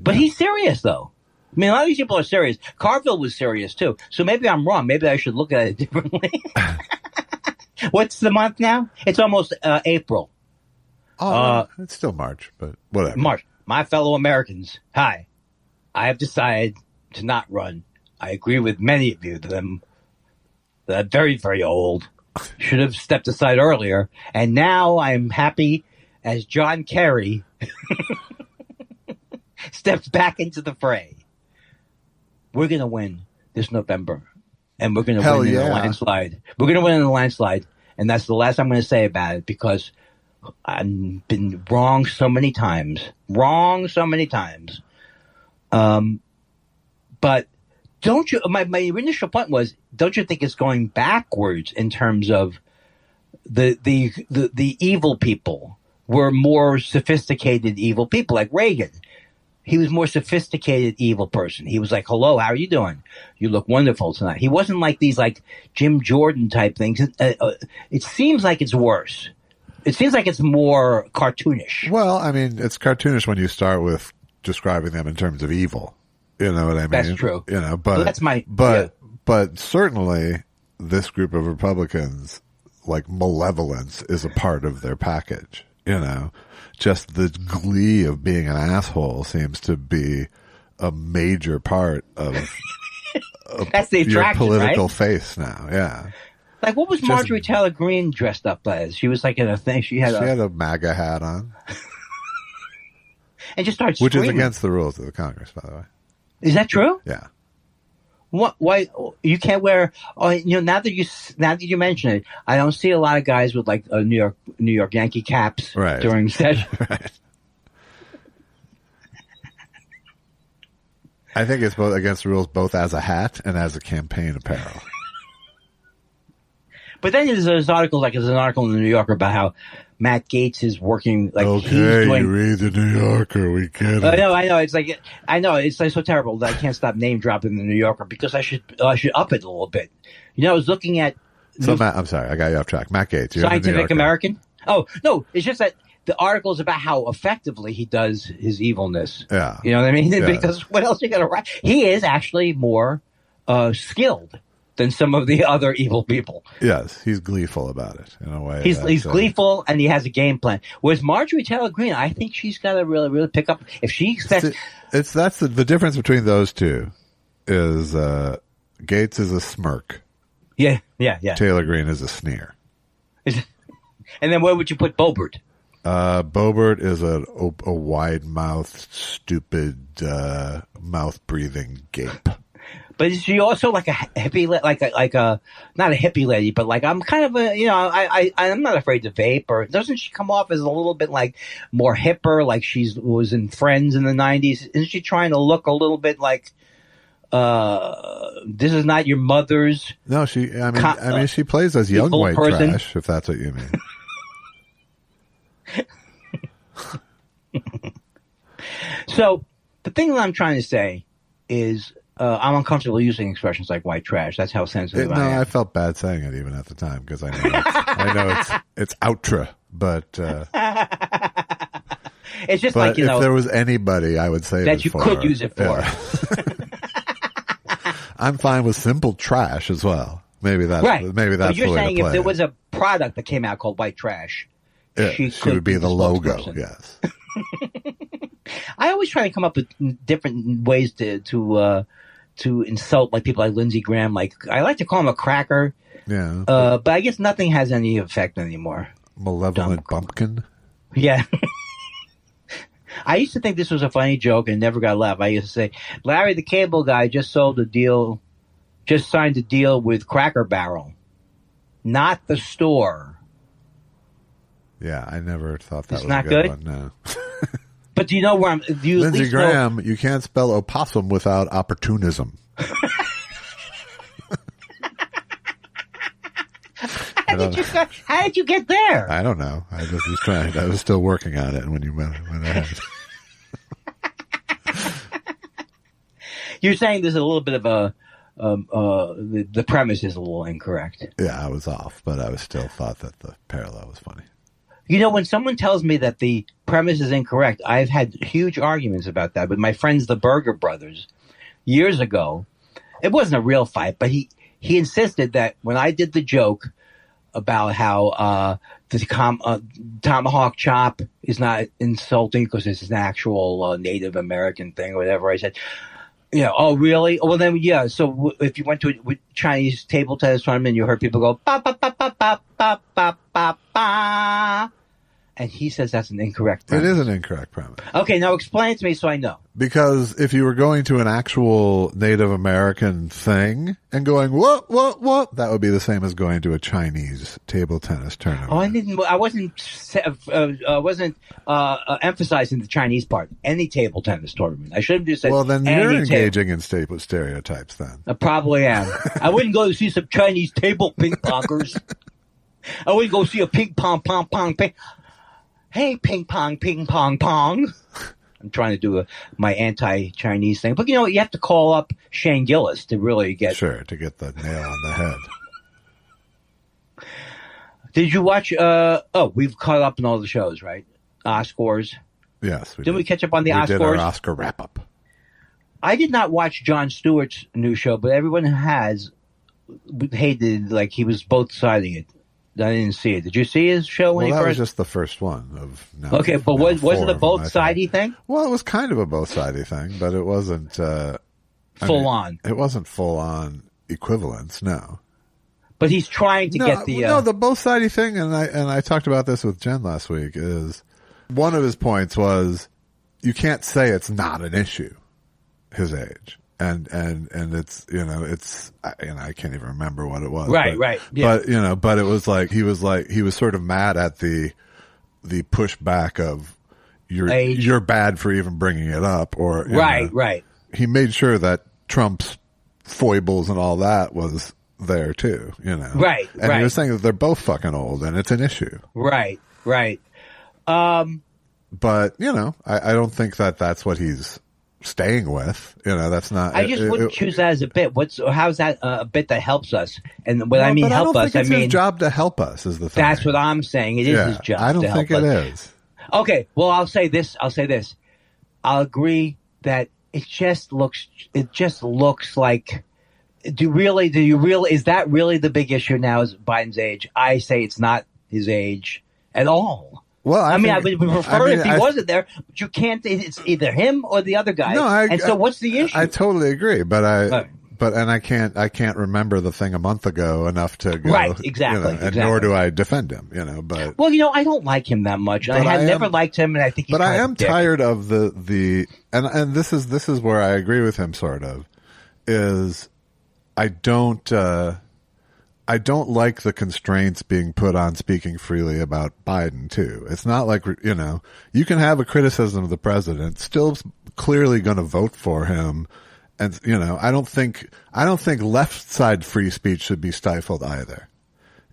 But he's serious though. I mean, a lot of these people are serious. Carville was serious too. So maybe I'm wrong. Maybe I should look at it differently. What's the month now? It's almost April. It's still March, but whatever. March. My fellow Americans, hi. I have decided to not run. I agree with many of you that I'm very, very old. Should have stepped aside earlier. And now I'm happy as John Kerry steps back into the fray. We're going to win this November. And we're going to win in a landslide. We're going to win in a landslide. And that's the last I'm going to say about it because I've been wrong so many times. But don't you, my initial point was, don't you think it's going backwards in terms of the evil people were more sophisticated evil people like Reagan? He was more sophisticated evil person. He was like, hello, how are you doing? You look wonderful tonight. He wasn't like these like Jim Jordan type things. It seems like it's worse. It seems like it's more cartoonish. Well, I mean, it's cartoonish when you start with describing them in terms of evil. You know what I mean? That's true. But well, that's my. But certainly, this group of Republicans, like malevolence, is a part of their package. Just the glee of being an asshole seems to be a major part of that's the your political right? face now. Yeah. Like, what was Marjorie Taylor Greene dressed up as? She was like in a thing. She had a MAGA hat on. And just started screaming. Which is against the rules of the Congress, by the way. Is that true? Yeah. What? Why you can't wear? Now that you mention it, I don't see a lot of guys with like New York Yankee caps during session. Right. I think it's both against the rules, both as a hat and as a campaign apparel. But then there's an article in the New Yorker about how Matt Gaetz is working like okay, he's doing. You read the New Yorker, we get it. I know. It's like so terrible that I can't stop name dropping the New Yorker because I should up it a little bit. I was looking at. Matt, I'm sorry, I got you off track. Matt Gaetz, Scientific American. Oh no, it's just that the article is about how effectively he does his evilness. Yeah, you know what I mean? Yeah. Because what else are you gonna write? He is actually more skilled than some of the other evil people. Yes, he's gleeful about it in a way. He's gleeful, and he has a game plan. Whereas Marjorie Taylor Greene, I think she's got to really, really pick up. If she expects, that's the difference between those two. Is Gates is a smirk. Yeah. Taylor Greene is a sneer. And then where would you put Boebert? Boebert is a wide-mouthed, stupid, mouth-breathing gape. But is she also like a hippie, like a not a hippie lady, but like I'm kind of a, I'm not afraid to vape. Or doesn't she come off as a little bit like more hipper, like she was in Friends in the 90s? Isn't she trying to look a little bit like this is not your mother's? No, she plays as young white person. Trash, if that's what you mean. So the thing that I'm trying to say is I'm uncomfortable using expressions like white trash. That's how sensitive I am. I felt bad saying it even at the time because I know it's outra, but it's just but like if there was anybody I would say that you could use it for. Yeah. I'm fine with simple trash as well. Maybe that's right. Maybe that's but you're the way saying to play if there it. was a product that came out called white trash, she would be the logo. Yes. I always try to come up with different ways to insult like people like Lindsey Graham. Like I like to call him a cracker. Yeah. But I guess nothing has any effect anymore. Malevolent bumpkin. Yeah. I used to think this was a funny joke and never got laughed. I used to say, Larry the Cable Guy just signed a deal with Cracker Barrel, not the store. Yeah, I never thought that it's was not a good one. No. But do you know where Lindsey Graham, you can't spell opossum without opportunism. How did you get there? I don't know. I just was trying. I was still working on it when you went ahead. You're saying there's a little bit of the premise is a little incorrect. Yeah, I was off, but I still thought that the parallel was funny. You know, when someone tells me that the premise is incorrect, I've had huge arguments about that with my friends, the Berger brothers, years ago. It wasn't a real fight, but he insisted that when I did the joke about how the tomahawk chop is not insulting because it's an actual Native American thing or whatever, I said, oh, really? Well, then, yeah. So if you went to a Chinese table tennis tournament, you heard people go, ba, ba, ba, ba, ba, ba, ba, ba, ba. And he says that's an incorrect premise. It is an incorrect premise. Okay, now explain it to me so I know. Because if you were going to an actual Native American thing and going, what, that would be the same as going to a Chinese table tennis tournament. Oh, I wasn't emphasizing the Chinese part. Any table tennis tournament. I should have just said. Well, then you're engaging in stereotypes then. I probably am. I wouldn't go to see some Chinese table ping pongers. I wouldn't go see a ping pong. Hey, ping pong, pong. I'm trying to do my anti-Chinese thing. But you know what? You have to call up Shane Gillis to really get... Sure, to get the nail on the head. Did you watch... we've caught up in all the shows, right? Oscars. Yes, Didn't we catch up on the Oscars? We did our Oscar wrap-up. I did not watch Jon Stewart's new show, but everyone has hated, like, he was both-siding it. I didn't see it. Did you see his show when he first? That was just the first one of. Okay, but was it a both-sidey thing? Well, it was kind of a both-sidey thing, but it wasn't full on. It wasn't full on equivalence, no. But he's trying to get the the both-sidey thing, and I talked about this with Jen last week. Is one of his points was you can't say it's not an issue, his age. And it's, I can't even remember what it was. Right. Yeah. But it was like, he was sort of mad at the pushback of you're bad for even bringing it up or. Right. He made sure that Trump's foibles and all that was there too, Right. And he was saying that they're both fucking old and it's an issue. Right. But, I don't think that that's what he's staying with, that's not. I just wouldn't choose that as a bit. How's that a bit that helps us? And when I mean help us, I mean his job to help us is the thing. That's what I'm saying. It is his job. I don't think it is. Okay, well, I'll say this. I'll agree that it just looks like do you really, is that really the big issue now, is Biden's age? I say it's not his age at all. Well, I would prefer if he wasn't there, but you can't, it's either him or the other guy. No, so what's the issue? I totally agree, but I can't remember the thing a month ago enough to go, right, exactly, and nor do I defend him, but. Well, I don't like him that much. I have never liked him, and I think he's But I am tired of the and this is where I agree with him, sort of, is I don't like the constraints being put on speaking freely about Biden too. It's not like, you can have a criticism of the president, still clearly going to vote for him. And, I don't think left side free speech should be stifled either.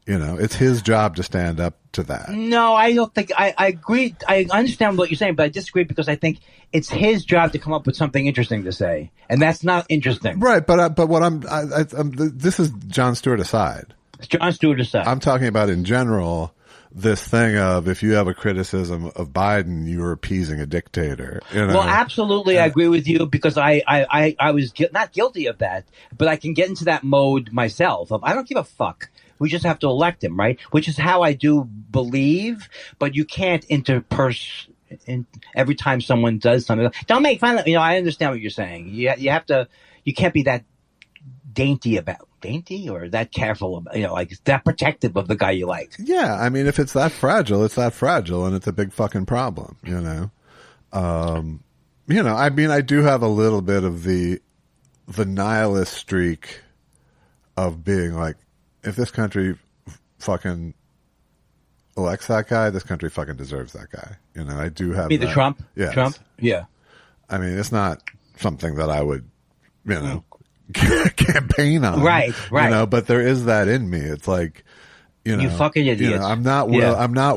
It's his job to stand up to that. No, I don't think, I agree. I understand what you're saying, but I disagree because I think it's his job to come up with something interesting to say. And that's not interesting. Right. But what this is Jon Stewart aside. It's Jon Stewart aside. I'm talking about in general, this thing of if you have a criticism of Biden, you're appeasing a dictator. Well, absolutely, I agree with you because I was not guilty of that, but I can get into that mode myself of I don't give a fuck. We just have to elect him, right? Which is how I do believe, but you can't every time someone does something. Don't make fun of, I understand what you're saying. You have to, you can't be that dainty or that careful about, like that protective of the guy you like. Yeah. I mean, if it's that fragile, it's that fragile and it's a big fucking problem, I mean, I do have a little bit of the nihilist streak of being like, if this country fucking elects that guy, this country fucking deserves that guy. I do have the Trump? Yes. Trump? Yeah. I mean, it's not something that I would, campaign on. Right. But there is that in me. It's like, you fucking idiots. I'm not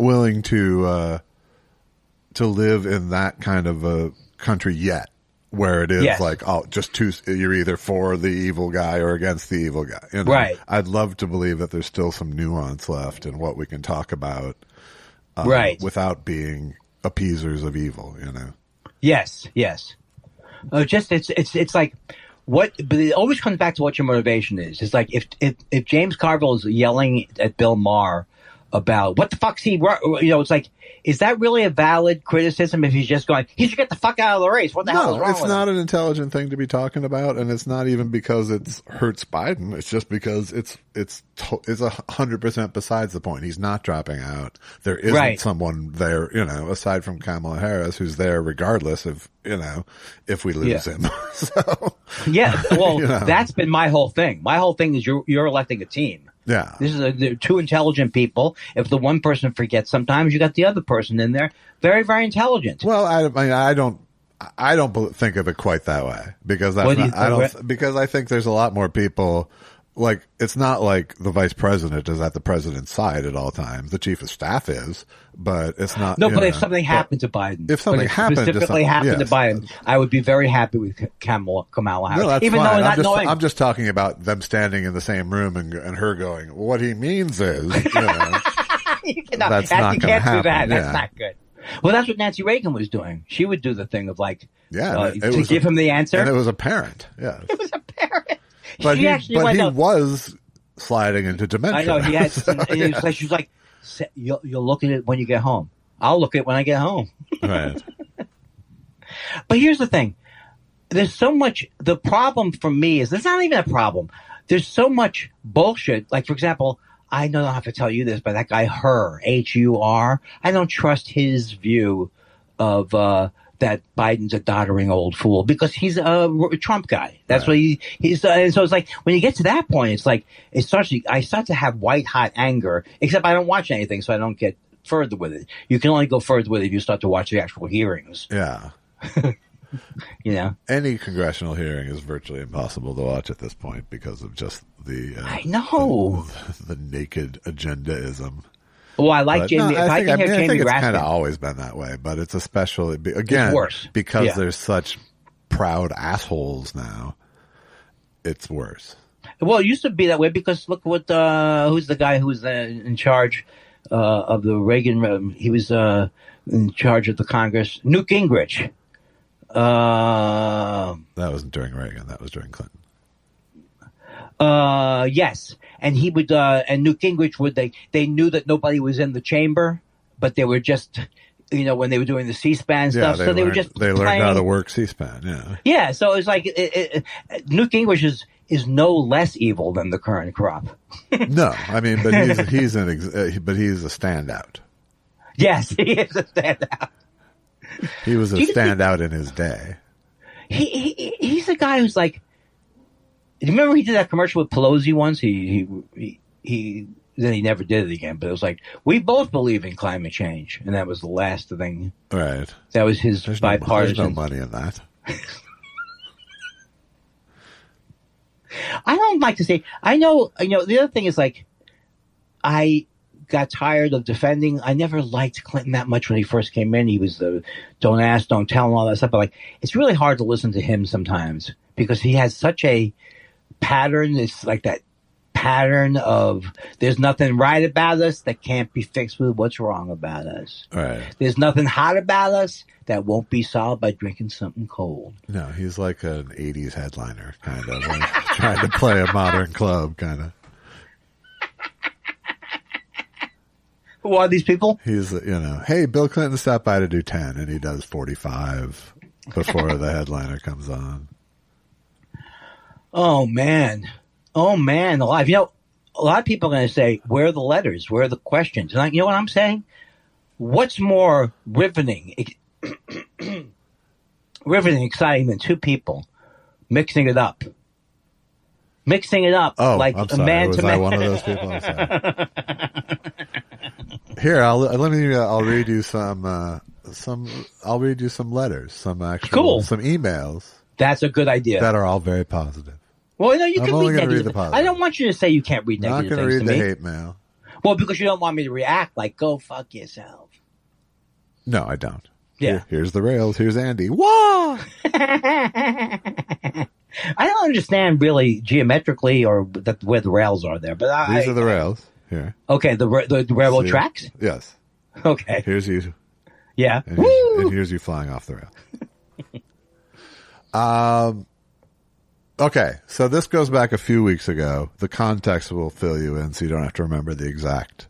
willing to live in that kind of a country yet. Where it is like, you're either for the evil guy or against the evil guy. Right. I'd love to believe that there's still some nuance left in what we can talk about, without being appeasers of evil. Yes. It's like but it always comes back to what your motivation is. It's like if James Carville is yelling at Bill Maher about what the fuck's he, it's like, is that really a valid criticism if he's just going, he should get the fuck out of the race? What the hell is wrong with him? No, it's not an intelligent thing to be talking about, and it's not even because it hurts Biden. It's just because it's 100% besides the point. He's not dropping out. There isn't someone there, aside from Kamala Harris, who's there regardless of, if we lose him. So, yeah, well, that's been my whole thing. My whole thing is you're electing a team. Yeah. They're two intelligent people. If the one person forgets, sometimes you got the other person in there. Very, very intelligent. Well, I don't think of it quite that way because because I think there's a lot more people. Like, it's not like the vice president is at the president's side at all times. The chief of staff is, but it's not. No, but if something happened to Biden, specifically happened to Biden, I would be very happy with Kamala Harris. No, that's even fine. though I'm just talking about them standing in the same room and her going, what he means is, that's not going to happen. That's not good. Well, that's what Nancy Reagan was doing. She would do the thing of like, to give him the answer. And it was apparent. Yeah. It was apparent. But he was sliding into dementia. I know he had. She was like, "You'll look at it when you get home. I'll look at it when I get home." Right. But here's the thing: there's so much. The problem for me is there's not even a problem. There's so much bullshit. Like, for example, I don't have to tell you this, but that guy Hur, I don't trust his view of that Biden's a doddering old fool because he's a Trump guy. That's what he's. And so it's like when you get to that point, it's like I start to have white hot anger. Except I don't watch anything, so I don't get further with it. You can only go further with it if you start to watch the actual hearings. Yeah. Any congressional hearing is virtually impossible to watch at this point because of just the I know the naked agendaism. Well, I like Jamie. I think it's kind of always been that way, but it's especially again because there's such proud assholes now. It's worse. Well, it used to be that way because look what who's the guy who's in charge of the Reagan? He was in charge of the Congress. Newt Gingrich. That wasn't during Reagan. That was during Clinton. Yes, and he would, and Newt Gingrich would. They knew that nobody was in the chamber, but they were just, when they were doing the C-SPAN stuff. So they were just they learned how to work C-SPAN. Yeah. Yeah. So it's like Newt Gingrich is no less evil than the current crop. No, I mean, but he's a standout. Yes, he is a standout. He was a standout in his day. He's a guy who's like. Do you remember he did that commercial with Pelosi once? He then he never did it again. But it was like, we both believe in climate change, and that was the last thing. Right. That was his bipartisan. There's no money in that. I don't like to say. I know. The other thing is like, I got tired of defending. I never liked Clinton that much when he first came in. He was the don't ask, don't tell, and all that stuff. But like, it's really hard to listen to him sometimes because he has such a pattern. It's like that pattern of there's nothing right about us that can't be fixed with what's wrong about us. Right. There's nothing hot about us that won't be solved by drinking something cold. No, he's like an 80s headliner, kind of. Like trying to play a modern club, kind of. Who are these people? He's, hey, Bill Clinton stopped by to do 10, and he does 45 before the headliner comes on. Oh, man, alive. A lot of people are going to say, where are the letters? Where are the questions? And you know what I'm saying? What's more riveting, exciting than two people mixing it up? Oh, like I'm a sorry. man Was to I man. one of those people? I'm sorry. Here, I'll read you some letters, some emails. That's a good idea. That are all very positive. Well, no, you can read negative. the positive. I don't want you to say you can't read negative things to me. I'm not going to read the hate mail. Well, because you don't want me to react like, go fuck yourself. No, I don't. Yeah. Here's the rails. Here's Andy. Wah! I don't understand really geometrically or where the rails are there, but these are the rails here. Okay, the railroad tracks. Yes. Okay. Here's you. Yeah. And here's you flying off the rail. Okay, so this goes back a few weeks ago. The context will fill you in, so you don't have to remember the exact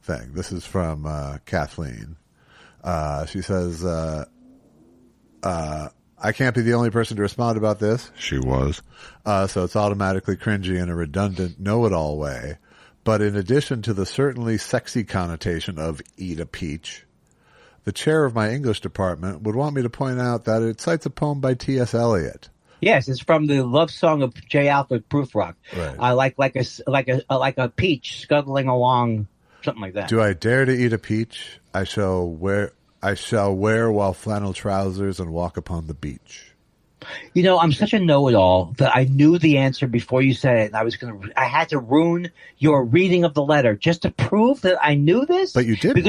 thing. This is from Kathleen. She says, I can't be the only person to respond about this. She was. So it's automatically cringy in a redundant know-it-all way. But in addition to the certainly sexy connotation of eat a peach, the chair of my English department would want me to point out that it cites a poem by T.S. Eliot. Yes, it's from the love song of J. Alfred Prufrock. Right. I like a peach scuttling along, something like that. Do I dare to eat a peach? I shall wear while flannel trousers and walk upon the beach. I'm such a know-it-all that I knew the answer before you said it, and I had to ruin your reading of the letter just to prove that I knew this. But you didn't.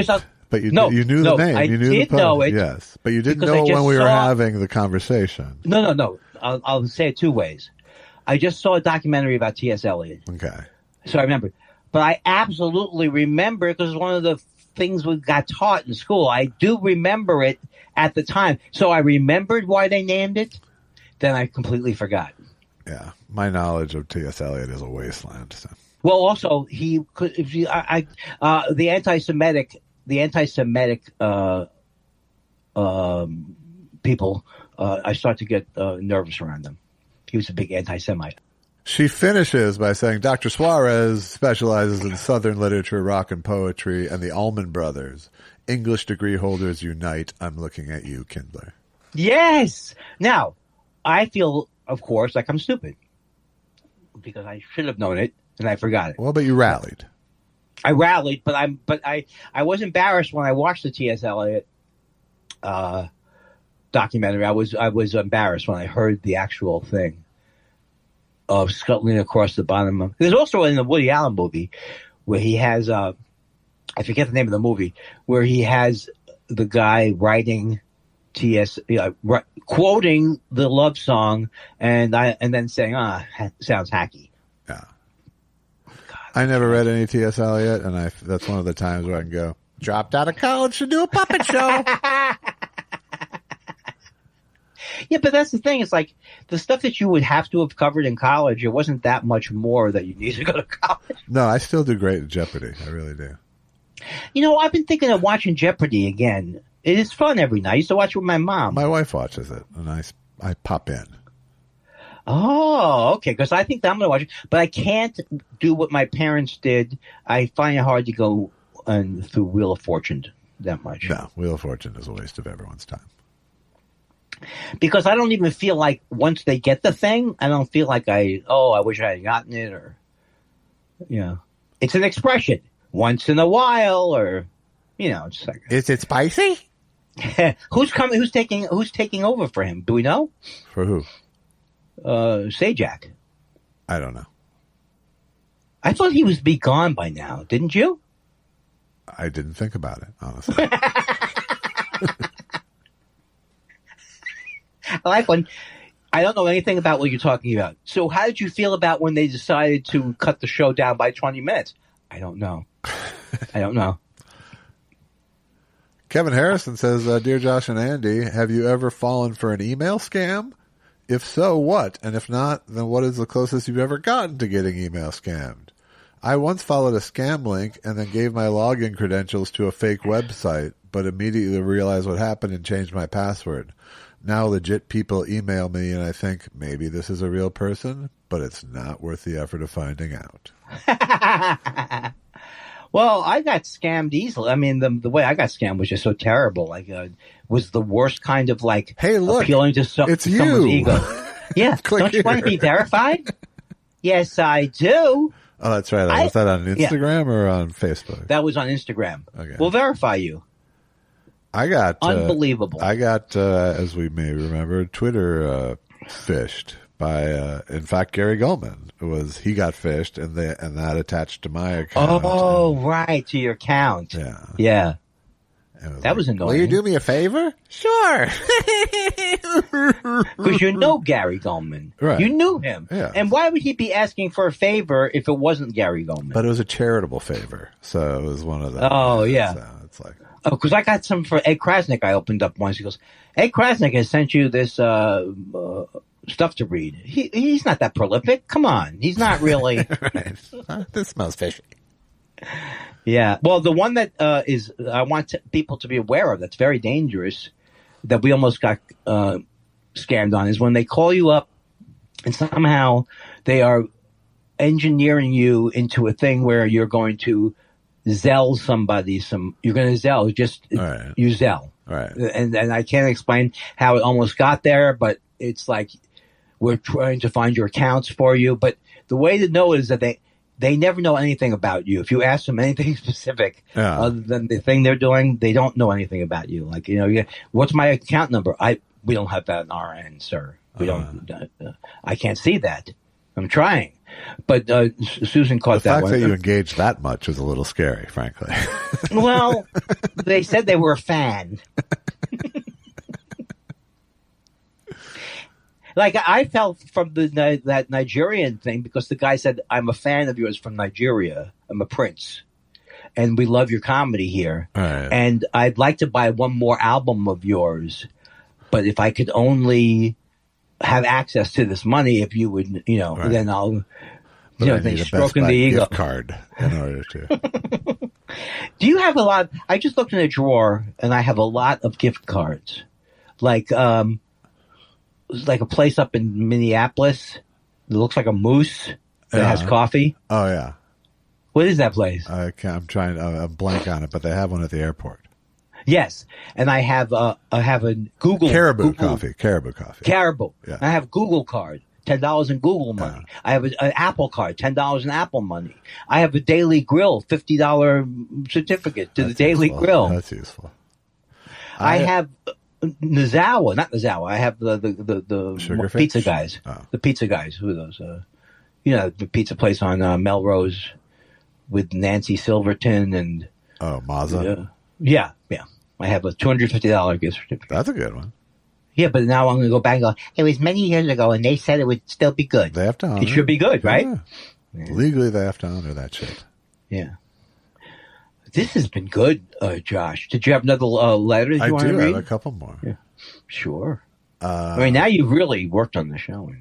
You knew the name. I you knew did the know it. Yes, but you didn't know it when we were having the conversation. No. I'll say it two ways. I just saw a documentary about T.S. Eliot. Okay. So I remember. But I absolutely remember it because it's one of the things we got taught in school. I do remember it at the time. So I remembered why they named it. Then I completely forgot. Yeah. My knowledge of T.S. Eliot is a wasteland. So. Well, also, the anti-Semitic people, I start to get nervous around them. He was a big anti-Semite. She finishes by saying, Dr. Suarez specializes in Southern literature, rock, and poetry, and the Allman Brothers. English degree holders unite. I'm looking at you, Kindler. Yes! Now, I feel, of course, like I'm stupid. Because I should have known it, and I forgot it. Well, but you rallied. I rallied, but I was embarrassed when I watched the T.S. Eliot documentary. I was embarrassed when I heard the actual thing of scuttling across the bottom of. There's also in the Woody Allen movie where he has I forget the name of the movie where he has the guy writing quoting the love song and then saying sounds hacky. Yeah. I never read any T.S. Eliot, and that's one of the times where I can go, dropped out of college to do a puppet show. Yeah, but that's the thing. It's like the stuff that you would have to have covered in college. It wasn't that much more that you need to go to college. No, I still do great at Jeopardy. I really do. You know, I've been thinking of watching Jeopardy again. It is fun every night. I used to watch it with my mom. My wife watches it, and I pop in. Oh, okay. Because I think that I'm going to watch it, but I can't do what my parents did. I find it hard to go through Wheel of Fortune that much. No, Wheel of Fortune is a waste of everyone's time. Because I don't even feel like once they get the thing, I don't feel like I wish I had gotten it, or it's an expression once in a while, or it's like, is it spicy? Who's taking over for him? Do we know? For who? Sajak. I don't know. I thought he was be gone by now. Didn't you? I didn't think about it, honestly. I like when I don't know anything about what you're talking about. So how did you feel about when they decided to cut the show down by 20 minutes? I don't know. Kevin Harrison says, Dear Josh and Andy, have you ever fallen for an email scam? If so, what? And if not, then what is the closest you've ever gotten to getting email scammed? I once followed a scam link and then gave my login credentials to a fake website, but immediately realized what happened and changed my password. Now legit people email me and I think maybe this is a real person, but it's not worth the effort of finding out. Well, I got scammed easily. I mean, the way I got scammed was just so terrible. Like, was the worst kind of like, hey, look, appealing to someone's ego. Yeah, don't you want to be verified? Yes, I do. Oh, that's right. Was that on Instagram or on Facebook? That was on Instagram. Okay. We'll verify you. I got unbelievable. I got, as we may remember, Twitter fished by, in fact, Gary Goldman he got fished, and that attached to my account. Oh, right, to your account. Yeah. That was annoying. Will you do me a favor? Sure. Because you know Gary Goldman. Right. You knew him. Yeah. And why would he be asking for a favor if it wasn't Gary Goldman? But it was a charitable favor, so it was one of those. Oh, yeah. So it's like, because I got some for Ed Krasnick. I opened up once. He goes, Ed Krasnick has sent you this stuff to read. He's not that prolific. Come on. He's not really. Right. This smells fishy. Yeah. Well, the one that I want people to be aware of that's very dangerous, that we almost got scammed on, is when they call you up and somehow they are engineering you into a thing where you're going to Zelle somebody. You're going to Zelle. Just right. You Zelle. Right. And I can't explain how it almost got there, but it's like we're trying to find your accounts for you. But the way to know is that they never know anything about you. If you ask them anything specific other than the thing they're doing, they don't know anything about you. Like, what's my account number? We don't have that on our end, sir. We don't. I can't see that. I'm trying. But Susan caught that one. The fact that you engaged that much was a little scary, frankly. Well, they said they were a fan. Like, I felt from that Nigerian thing because the guy said, I'm a fan of yours from Nigeria. I'm a prince. And we love your comedy here. Right. And I'd like to buy one more album of yours. But if I could only have access to this money, if you would, right. Then I'll, they stroking the ego. Gift card in order to. Do you have a lot? I just looked in a drawer and I have a lot of gift cards. Like a place up in Minneapolis. It looks like a moose that has coffee. Oh, yeah. What is that place? I'm blank on it, but they have one at the airport. Yes, and I have a Google Caribou coffee. Yeah. I have Google card, $10 in Google money. Yeah. I have an Apple card, $10 in Apple money. I have a Daily Grill, $50 certificate to the Daily Grill. That's useful. I have Nazawa, not Nazawa. I have the pizza guys. Oh. The pizza guys. Who are those? The pizza place on Melrose with Nancy Silverton and. Oh, Mazza. Yeah. I have a $250 gift certificate. That's a good one. Yeah, but now I'm going to go back and go, it was many years ago, and they said it would still be good. They have to honor it. Should be good, right? Yeah. Legally, they have to honor that shit. Yeah. This has been good, Josh. Did you have another letter that you want to read? I do have a couple more. Yeah. Sure. I mean, now you've really worked on the show.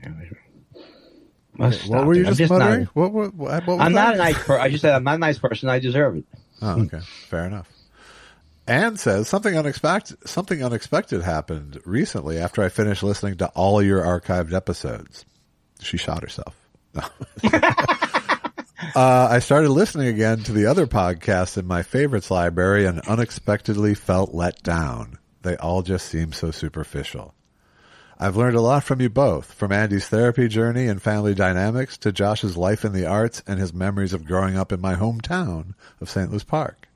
What were you just muttering? What was I'm not a nice person. I just said I'm not a nice person. I deserve it. Oh, okay. Fair enough. Anne says, something unexpected happened recently after I finished listening to all your archived episodes. She shot herself. No. I started listening again to the other podcasts in my favorites library and unexpectedly felt let down. They all just seem so superficial. I've learned a lot from you both, from Andy's therapy journey and family dynamics to Josh's life in the arts and his memories of growing up in my hometown of St. Louis Park.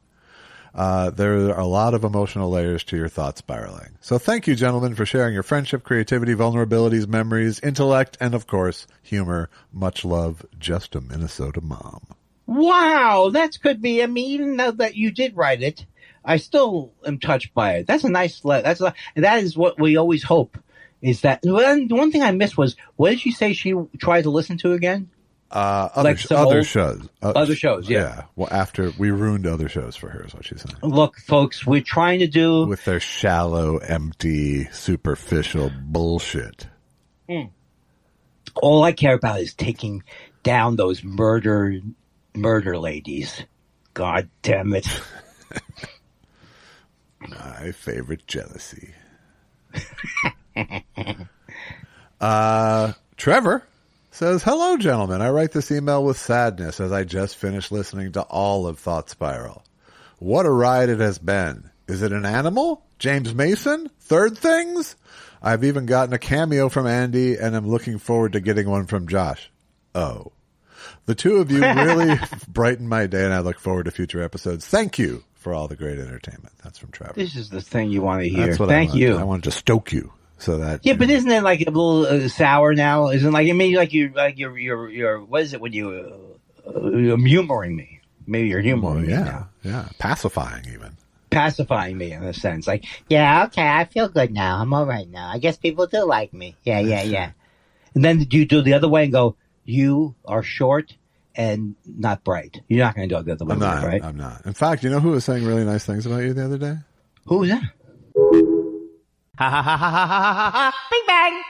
There are a lot of emotional layers to your thought spiraling. So thank you, gentlemen, for sharing your friendship, creativity, vulnerabilities, memories, intellect, and, of course, humor. Much love, Just a Minnesota Mom. Wow, that could be, I mean, even though that you did write it, I still am touched by it. That's a nice letter. That is what we always hope, is that, the one thing I missed was, what did she say she tried to listen to again? Other shows. Other shows, yeah. Well, after we ruined other shows for her is what she's saying. Look, folks, we're trying to do... With their shallow, empty, superficial bullshit. All I care about is taking down those murder ladies. God damn it. My favorite jealousy. Trevor says, hello, gentlemen. I write this email with sadness as I just finished listening to all of Thought Spiral. What a ride it has been. Is it an animal? James Mason? Third Things? I've even gotten a cameo from Andy, and I'm looking forward to getting one from Josh. Oh. The two of you really brighten my day, and I look forward to future episodes. Thank you for all the great entertainment. That's from Trevor. This is the thing you want to hear. That's what Thank you. I wanted to stoke you. So that but isn't it like a little sour now? Isn't like, I mean, like you're what is it when you're humoring me? Maybe you're humoring me now. Yeah, pacifying me in a sense. Like, yeah, okay, I feel good now. I'm all right now. I guess people do like me. Yeah. And then do you do the other way and go, you are short and not bright? You're not going to do it the other way, right? I'm not. In fact, you know who was saying really nice things about you the other day? Who was that? Ha ha ha ha ha ha ha ha. Bing bang.